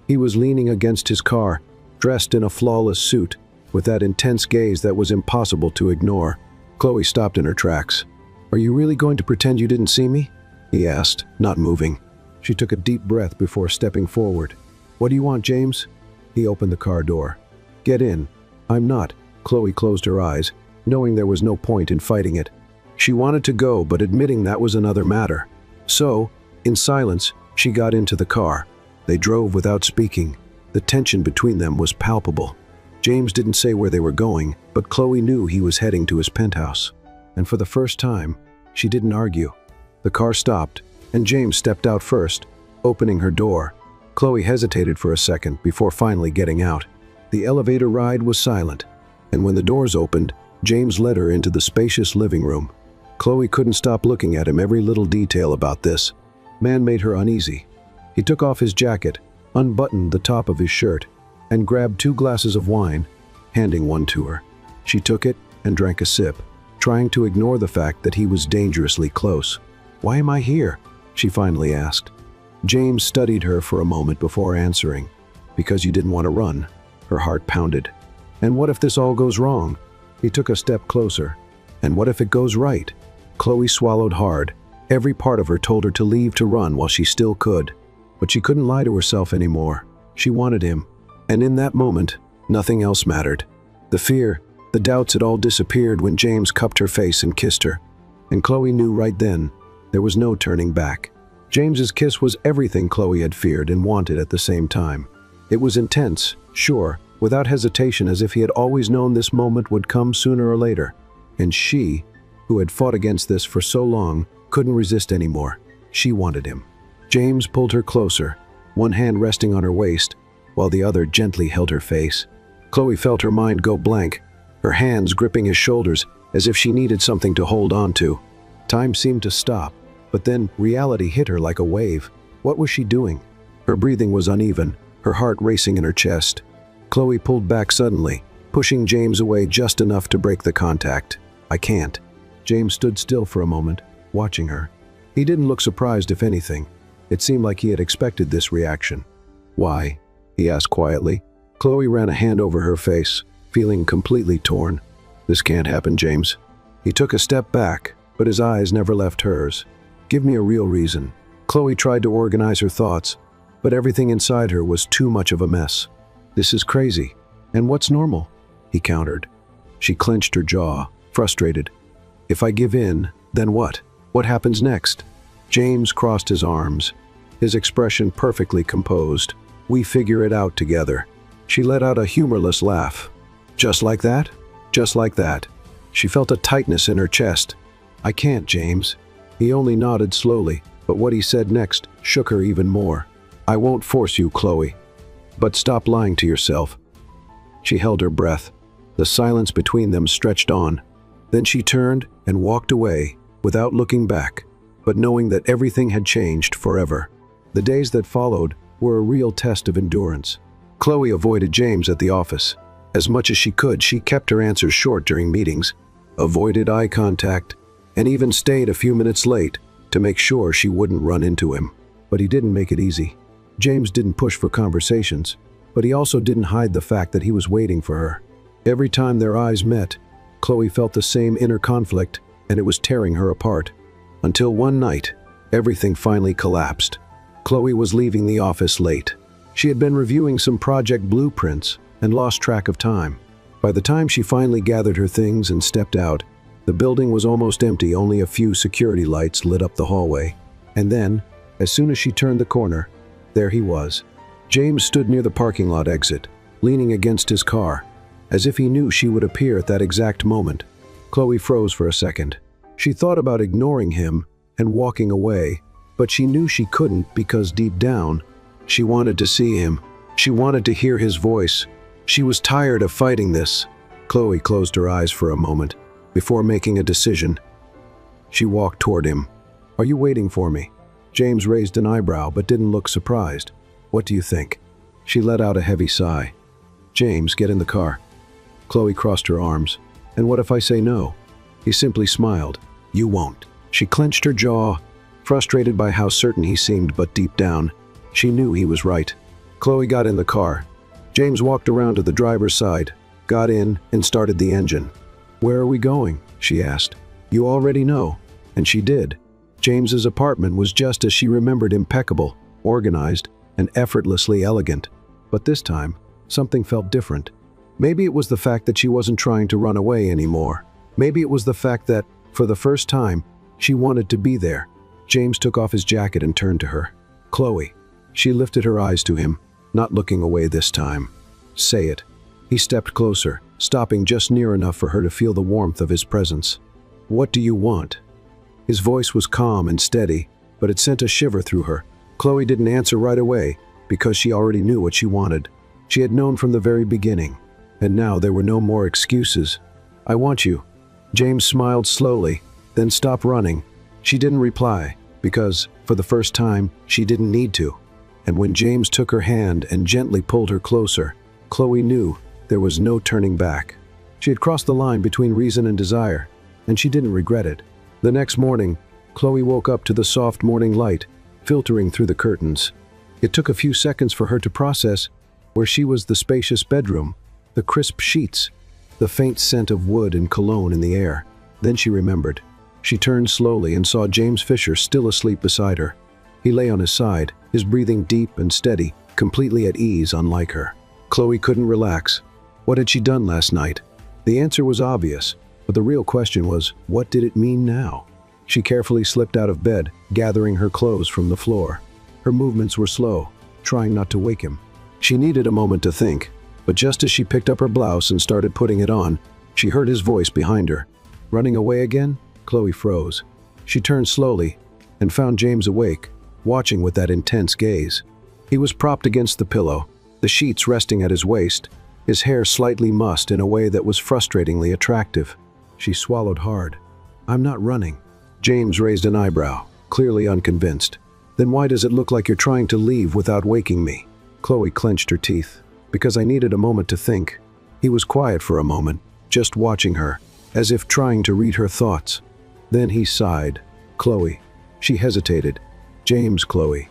Speaker 1: He was leaning against his car, dressed in a flawless suit, with that intense gaze that was impossible to ignore. Chloe stopped in her tracks. "Are you really going to pretend you didn't see me?" he asked, not moving. She took a deep breath before stepping forward. "What do you want, James?" He opened the car door. "Get in." "I'm not." Chloe closed her eyes, knowing there was no point in fighting it. She wanted to go, but admitting that was another matter. So, in silence, she got into the car. They drove without speaking. The tension between them was palpable. James didn't say where they were going, but Chloe knew he was heading to his penthouse. And for the first time, she didn't argue. The car stopped, and James stepped out first, opening her door. Chloe hesitated for a second before finally getting out. The elevator ride was silent, and when the doors opened, James led her into the spacious living room. Chloe couldn't stop looking at him. Every little detail about this man made her uneasy. He took off his jacket, unbuttoned the top of his shirt, and grabbed 2 glasses of wine, handing one to her. She took it and drank a sip, trying to ignore the fact that he was dangerously close. "Why am I here?" she finally asked. James studied her for a moment before answering. "Because you didn't want to run." Her heart pounded. "And what if this all goes wrong?" He took a step closer. "And what if it goes right?" Chloe swallowed hard. Every part of her told her to leave, to run while she still could. But she couldn't lie to herself anymore. She wanted him. And in that moment, nothing else mattered. The fear, the doubts had all disappeared when James cupped her face and kissed her. And Chloe knew right then, there was no turning back. James's kiss was everything Chloe had feared and wanted at the same time. It was intense, sure, without hesitation, as if he had always known this moment would come sooner or later. And she, who had fought against this for so long, couldn't resist anymore. She wanted him. James pulled her closer, one hand resting on her waist, while the other gently held her face. Chloe felt her mind go blank, her hands gripping his shoulders as if she needed something to hold on to. Time seemed to stop, but then reality hit her like a wave. What was she doing? Her breathing was uneven, her heart racing in her chest. Chloe pulled back suddenly, pushing James away just enough to break the contact. "I can't." James stood still for a moment, watching her. He didn't look surprised, if anything. It seemed like he had expected this reaction. "Why?" he asked quietly. Chloe ran a hand over her face, feeling completely torn. "This can't happen, James." He took a step back, but his eyes never left hers. "Give me a real reason." Chloe tried to organize her thoughts, but everything inside her was too much of a mess. "This is crazy. And what's normal?" he countered. She clenched her jaw, frustrated. "If I give in, then what? What happens next?" James crossed his arms, his expression perfectly composed. "We figure it out together." She let out a humorless laugh. "Just like that? Just like that?" She felt a tightness in her chest. "I can't, James." He only nodded slowly, but what he said next shook her even more. "I won't force you, Chloe. But stop lying to yourself." She held her breath. The silence between them stretched on. Then she turned and walked away without looking back, but knowing that everything had changed forever. The days that followed were a real test of endurance. Chloe avoided James at the office. As much as she could, she kept her answers short during meetings, avoided eye contact, and even stayed a few minutes late to make sure she wouldn't run into him. But he didn't make it easy. James didn't push for conversations, but he also didn't hide the fact that he was waiting for her. Every time their eyes met, Chloe felt the same inner conflict, and it was tearing her apart. Until one night, everything finally collapsed. Chloe was leaving the office late. She had been reviewing some project blueprints and lost track of time. By the time she finally gathered her things and stepped out, the building was almost empty, only a few security lights lit up the hallway. And then, as soon as she turned the corner, there he was. James stood near the parking lot exit, leaning against his car, as if he knew she would appear at that exact moment. Chloe froze for a second. She thought about ignoring him and walking away, but she knew she couldn't because deep down, she wanted to see him. She wanted to hear his voice. She was tired of fighting this. Chloe closed her eyes for a moment before making a decision. She walked toward him. "Are you waiting for me?" James raised an eyebrow but didn't look surprised. "What do you think?" She let out a heavy sigh. "James, get in the car." Chloe crossed her arms. "And what if I say no?" He simply smiled. "You won't." She clenched her jaw, frustrated by how certain he seemed, but deep down, she knew he was right. Chloe got in the car. James walked around to the driver's side, got in, and started the engine. "Where are we going?" she asked. "You already know." And she did. James's apartment was just as she remembered, impeccable, organized, and effortlessly elegant. But this time, something felt different. Maybe it was the fact that she wasn't trying to run away anymore. Maybe it was the fact that, for the first time, she wanted to be there. James took off his jacket and turned to her. "Chloe." She lifted her eyes to him, not looking away this time. "Say it." He stepped closer, stopping just near enough for her to feel the warmth of his presence. "What do you want?" His voice was calm and steady, but it sent a shiver through her. Chloe didn't answer right away because she already knew what she wanted. She had known from the very beginning, and now there were no more excuses. "I want you." James smiled slowly, then stopped running. She didn't reply because, for the first time, she didn't need to. And when James took her hand and gently pulled her closer, Chloe knew there was no turning back. She had crossed the line between reason and desire, and she didn't regret it. The next morning, Chloe woke up to the soft morning light filtering through the curtains. It took a few seconds for her to process where she was: the spacious bedroom, the crisp sheets, the faint scent of wood and cologne in the air. Then she remembered. She turned slowly and saw James Fisher still asleep beside her. He lay on his side, his breathing deep and steady, completely at ease, unlike her. Chloe couldn't relax. What had she done last night? The answer was obvious, but the real question was, what did it mean now? She carefully slipped out of bed, gathering her clothes from the floor. Her movements were slow, trying not to wake him. She needed a moment to think, but just as she picked up her blouse and started putting it on, she heard his voice behind her. Running away again? Chloe froze. She turned slowly and found James awake, watching with that intense gaze. He was propped against the pillow, the sheets resting at his waist, his hair slightly mussed in a way that was frustratingly attractive. She swallowed hard. "I'm not running." James raised an eyebrow, clearly unconvinced. "Then why does it look like you're trying to leave without waking me?" Chloe clenched her teeth. "Because I needed a moment to think." He was quiet for a moment, just watching her, as if trying to read her thoughts. Then he sighed. "Chloe." She hesitated. "James, Chloe."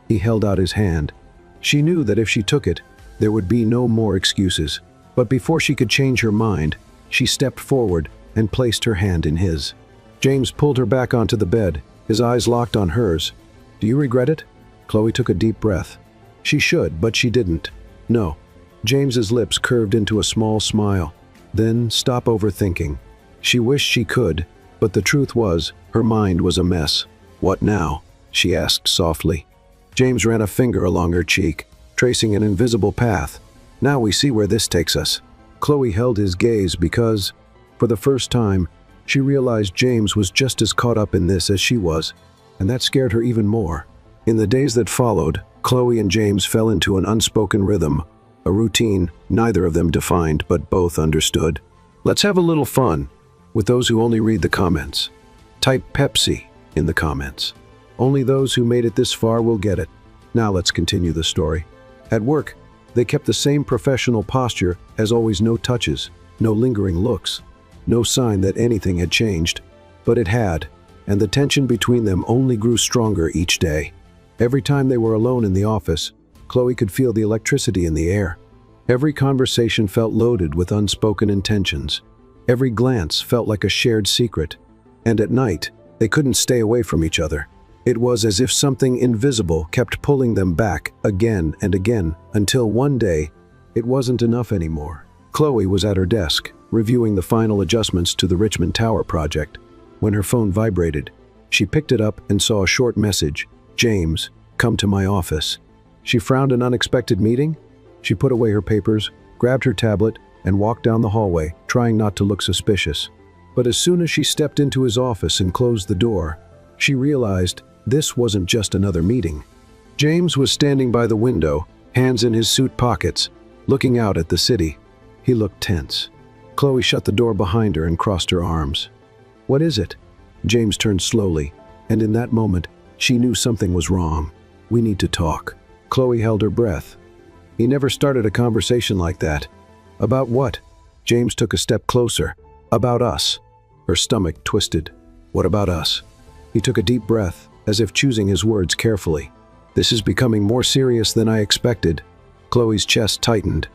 Speaker 1: He held out his hand. She knew that if she took it, there would be no more excuses. But before she could change her mind, she stepped forward and placed her hand in his. James pulled her back onto the bed, his eyes locked on hers. "Do you regret it?" Chloe took a deep breath. She should, but she didn't. "No." James's lips curved into a small smile. Then stop overthinking. She wished she could, but the truth was, her mind was a mess. "What now?" she asked softly. James ran a finger along her cheek, tracing an invisible path. "Now we see where this takes us." Chloe held his gaze because, for the first time, She realized James was just as caught up in this as she was, and that scared her even more. In the days that followed, Chloe and James fell into an unspoken rhythm, a routine neither of them defined but both understood. Let's have a little fun with those who only read the comments. Type Pepsi in the comments. Only those who made it this far will get it. Now let's continue the story. At work, they kept the same professional posture as always, no touches, no lingering looks, no sign that anything had changed. But it had, and the tension between them only grew stronger each day. Every time they were alone in the office, Chloe could feel the electricity in the air. Every conversation felt loaded with unspoken intentions. Every glance felt like a shared secret. And at night, they couldn't stay away from each other. It was as if something invisible kept pulling them back again and again, until one day, it wasn't enough anymore. Chloe was at her desk, reviewing the final adjustments to the Richmond Tower project, when her phone vibrated. She picked it up and saw a short message. "James, come to my office." She frowned. An unexpected meeting? She put away her papers, grabbed her tablet, and walked down the hallway, trying not to look suspicious. But as soon as she stepped into his office and closed the door, she realized this wasn't just another meeting. James was standing by the window, hands in his suit pockets, looking out at the city. He looked tense. Chloe shut the door behind her and crossed her arms. "What is it?" James turned slowly, and in that moment, she knew something was wrong. "We need to talk." Chloe held her breath. He never started a conversation like that. "About what?" James took a step closer. "About us." Her stomach twisted. "What about us?" He took a deep breath, as if choosing his words carefully. "This is becoming more serious than I expected." Chloe's chest tightened.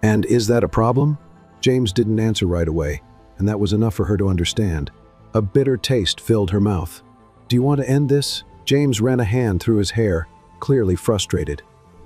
Speaker 1: "And is that a problem?" James didn't answer right away, and that was enough for her to understand. A bitter taste filled her mouth. "Do you want to end this?" James ran a hand through his hair, clearly frustrated.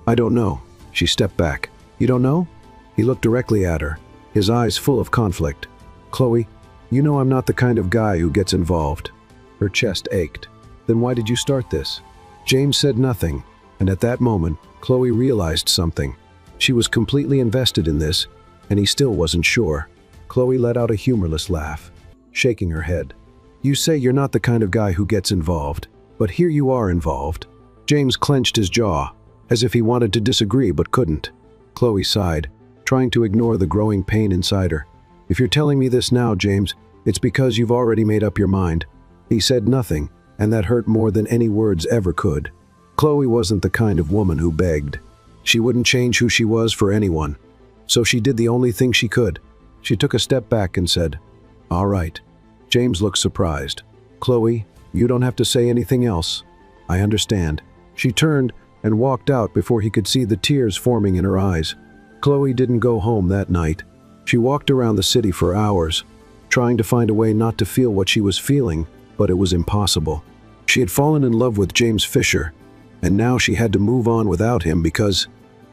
Speaker 1: "I don't know." She stepped back. "You don't know?" He looked directly at her, his eyes full of conflict. "Chloe, you know I'm not the kind of guy who gets involved." Her chest ached. "Then why did you start this?" James said nothing, and at that moment, Chloe realized something. She was completely invested in this, and he still wasn't sure. Chloe let out a humorless laugh, shaking her head. "You say you're not the kind of guy who gets involved, but here you are involved." James clenched his jaw, as if he wanted to disagree but couldn't. Chloe sighed, trying to ignore the growing pain inside her. "If you're telling me this now, James, it's because you've already made up your mind." He said nothing, and that hurt more than any words ever could. Chloe wasn't the kind of woman who begged. She wouldn't change who she was for anyone. So she did the only thing she could. She took a step back and said, "All right." James looked surprised. "Chloe, you don't have to say anything else. I understand." She turned and walked out before he could see the tears forming in her eyes. Chloe didn't go home that night. She walked around the city for hours, trying to find a way not to feel what she was feeling, but it was impossible. She had fallen in love with James Fisher, and now she had to move on without him because,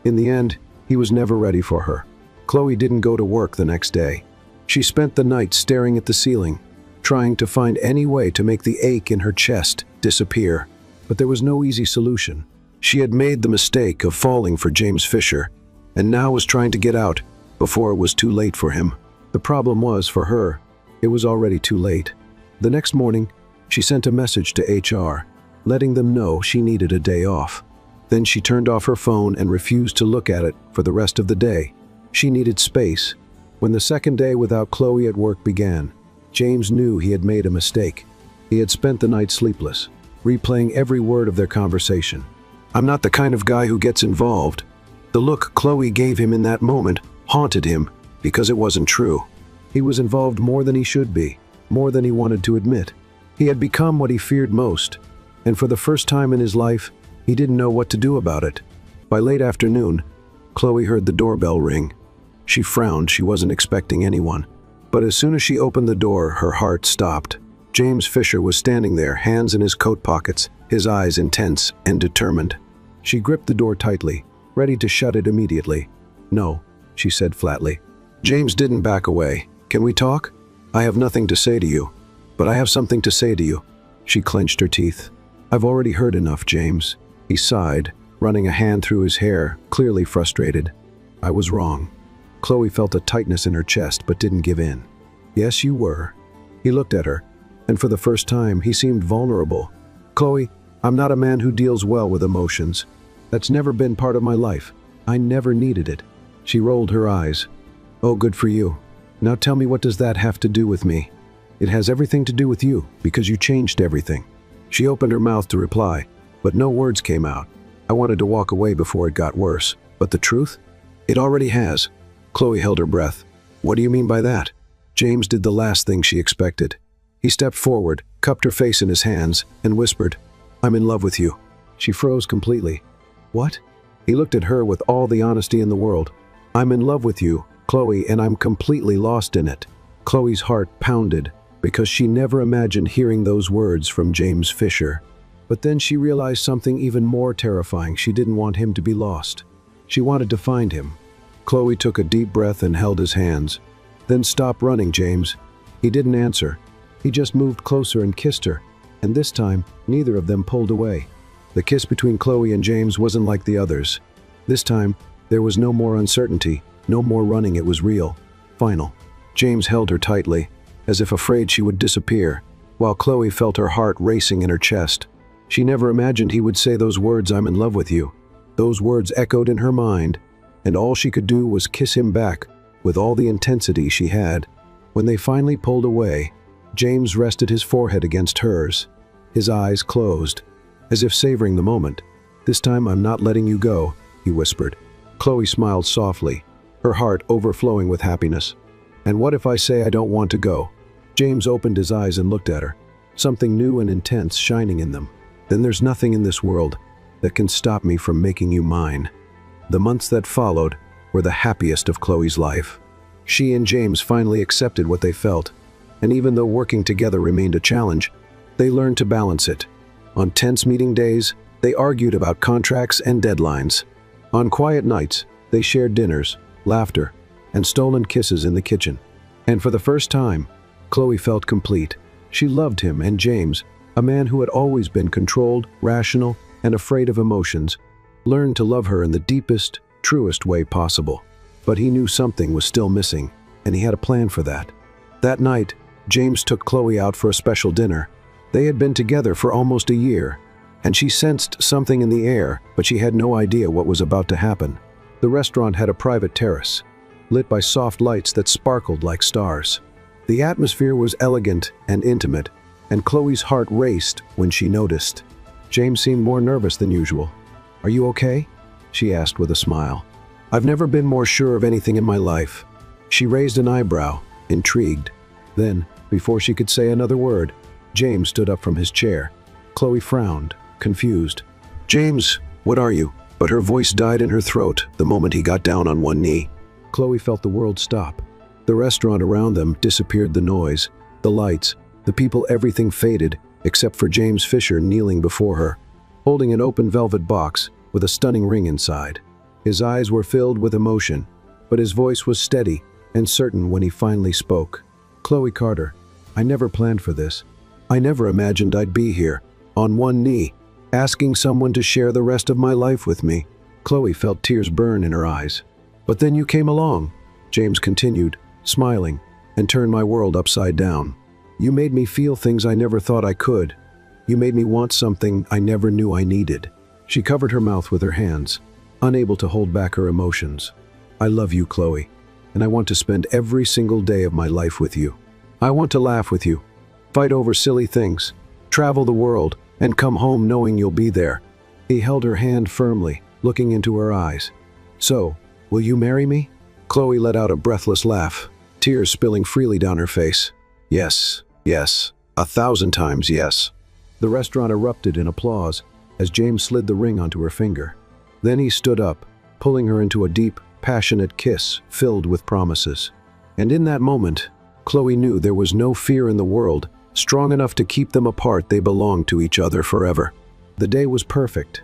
Speaker 1: in the end, he was never ready for her. Chloe didn't go to work the next day. She spent the night staring at the ceiling, trying to find any way to make the ache in her chest disappear. But there was no easy solution. She had made the mistake of falling for James Fisher, and now was trying to get out before it was too late for him. The problem was, for her, it was already too late. The next morning, she sent a message to HR, letting them know she needed a day off. Then she turned off her phone and refused to look at it for the rest of the day. She needed space. When the second day without Chloe at work began, James knew he had made a mistake. He had spent the night sleepless, replaying every word of their conversation. "I'm not the kind of guy who gets involved." The look Chloe gave him in that moment haunted him because it wasn't true. He was involved more than he should be, more than he wanted to admit. He had become what he feared most, and for the first time in his life, he didn't know what to do about it. By late afternoon, Chloe heard the doorbell ring. She frowned. She wasn't expecting anyone. But as soon as she opened the door, her heart stopped. James Fisher was standing there, hands in his coat pockets, his eyes intense and determined. She gripped the door tightly, ready to shut it immediately. "No," she said flatly. James didn't back away. "Can we talk? I have nothing to say to you, but I have something to say to you." She clenched her teeth. "I've already heard enough, James." He sighed, running a hand through his hair, clearly frustrated. "I was wrong." Chloe felt a tightness in her chest but didn't give in. "Yes, you were. He looked at her, and for the first time, he seemed vulnerable. "Chloe, I'm not a man who deals well with emotions. That's never been part of my life. I never needed it." She rolled her eyes. "Oh, good for you. Now tell me, what does that have to do with me?" "It has everything to do with you, because you changed everything." She opened her mouth to reply, but no words came out. I wanted to walk away before it got worse, but the truth? It already has. Chloe held her breath. "What do you mean by that?" James did the last thing she expected. He stepped forward, cupped her face in his hands, and whispered, "I'm in love with you." She froze completely. "What?" He looked at her with all the honesty in the world. "I'm in love with you, Chloe, and I'm completely lost in it." Chloe's heart pounded, because she never imagined hearing those words from James Fisher. But then she realized something even more terrifying. She didn't want him to be lost. She wanted to find him. Chloe took a deep breath and held his hands. "Then stop running, James." He didn't answer. He just moved closer and kissed her, and this time, neither of them pulled away. The kiss between Chloe and James wasn't like the others. This time, there was no more uncertainty, no more running. It was real, final. James held her tightly, as if afraid she would disappear, while Chloe felt her heart racing in her chest. She never imagined he would say those words, "I'm in love with you." Those words echoed in her mind, and all she could do was kiss him back with all the intensity she had. When they finally pulled away, James rested his forehead against hers. His eyes closed, as if savoring the moment. "This time I'm not letting you go," he whispered. Chloe smiled softly, her heart overflowing with happiness. "And what if I say I don't want to go?" James opened his eyes and looked at her, something new and intense shining in them. "Then there's nothing in this world that can stop me from making you mine." The months that followed were the happiest of Chloe's life. She and James finally accepted what they felt, and even though working together remained a challenge, they learned to balance it. On tense meeting days, they argued about contracts and deadlines. On quiet nights, they shared dinners, laughter, and stolen kisses in the kitchen. And for the first time, Chloe felt complete. She loved him and James, a man who had always been controlled, rational, and afraid of emotions, learned to love her in the deepest, truest way possible. But he knew something was still missing, and he had a plan for that. That night, James took Chloe out for a special dinner. They had been together for almost a year, and she sensed something in the air, but she had no idea what was about to happen. The restaurant had a private terrace, lit by soft lights that sparkled like stars. The atmosphere was elegant and intimate, and Chloe's heart raced when she noticed. James seemed more nervous than usual. "Are you okay?" she asked with a smile. "I've never been more sure of anything in my life." She raised an eyebrow, intrigued. Then, before she could say another word, James stood up from his chair. Chloe frowned, confused. "James, what are you?" But her voice died in her throat the moment he got down on one knee. Chloe felt the world stop. The restaurant around them disappeared, the noise, the lights, the people, everything faded, except for James Fisher kneeling before her, holding an open velvet box with a stunning ring inside. His eyes were filled with emotion, but his voice was steady and certain when he finally spoke. "Chloe Carter, I never planned for this. I never imagined I'd be here, on one knee, asking someone to share the rest of my life with me." Chloe felt tears burn in her eyes. "But then you came along," James continued, smiling, "and turned my world upside down. You made me feel things I never thought I could. You made me want something I never knew I needed." She covered her mouth with her hands, unable to hold back her emotions. "I love you, Chloe, and I want to spend every single day of my life with you. I want to laugh with you, fight over silly things, travel the world, and come home knowing you'll be there." He held her hand firmly, looking into her eyes. "So, will you marry me?" Chloe let out a breathless laugh, tears spilling freely down her face. "Yes, yes, 1,000 times yes." The restaurant erupted in applause as James slid the ring onto her finger. Then he stood up, pulling her into a deep, passionate kiss filled with promises. And in that moment, Chloe knew there was no fear in the world strong enough to keep them apart. They belonged to each other forever. The day was perfect.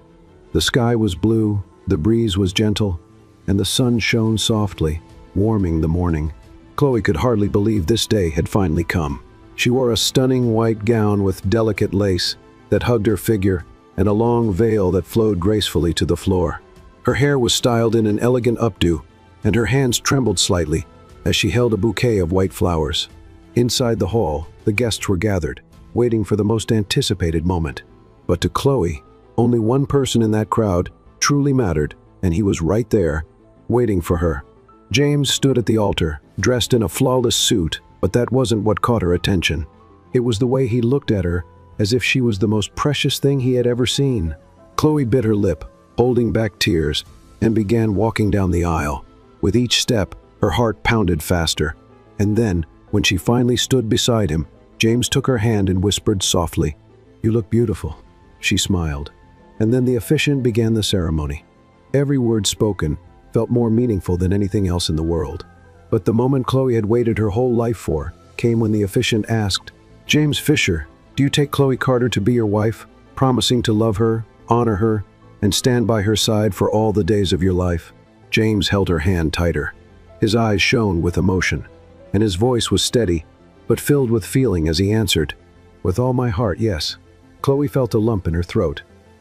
Speaker 1: The sky was blue, the breeze was gentle, and the sun shone softly, warming the morning. Chloe could hardly believe this day had finally come. She wore a stunning white gown with delicate lace that hugged her figure and a long veil that flowed gracefully to the floor. Her hair was styled in an elegant updo, and her hands trembled slightly as she held a bouquet of white flowers. Inside the hall, The guests were gathered, waiting for the most anticipated moment. But to Chloe, only one person in that crowd truly mattered, and he was right there, waiting for her. James stood at the altar, dressed in a flawless suit, but that wasn't what caught her attention. It was the way he looked at her, as if she was the most precious thing he had ever seen. Chloe bit her lip, holding back tears, and began walking down the aisle. With each step, her heart pounded faster. And then, when she finally stood beside him, James took her hand and whispered softly, "You look beautiful." She smiled. And then the officiant began the ceremony. Every word spoken felt more meaningful than anything else in the world. But the moment Chloe had waited her whole life for came when the officiant asked, "James Fisher, do you take Chloe Carter to be your wife, promising to love her, honor her, and stand by her side for all the days of your life?" James held her hand tighter. His eyes shone with emotion, and his voice was steady, but filled with feeling as he answered, "With all my heart, yes." Chloe felt a lump in her throat,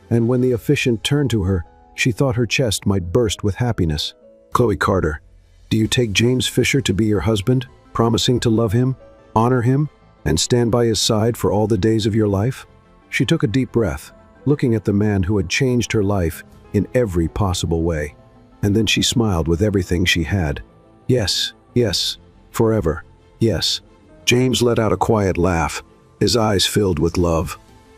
Speaker 1: and when the officiant turned to her, she thought her chest might burst with happiness. "Chloe Carter, do you take James Fisher to be your husband, promising to love him, honor him, and stand by his side for all the days of your life?" She took a deep breath, looking at the man who had changed her life in every possible way. And then she smiled with everything she had. "Yes, yes, forever, yes." James let out a quiet laugh, his eyes filled with love.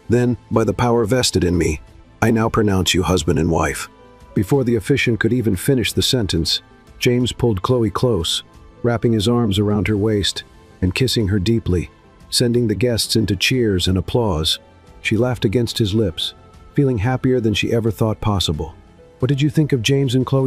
Speaker 1: "Then, by the power vested in me, I now pronounce you husband and wife." Before the officiant could even finish the sentence, James pulled Chloe close, wrapping his arms around her waist and kissing her deeply, sending the guests into cheers and applause. She laughed against his lips, feeling happier than she ever thought possible. What did you think of James and Chloe?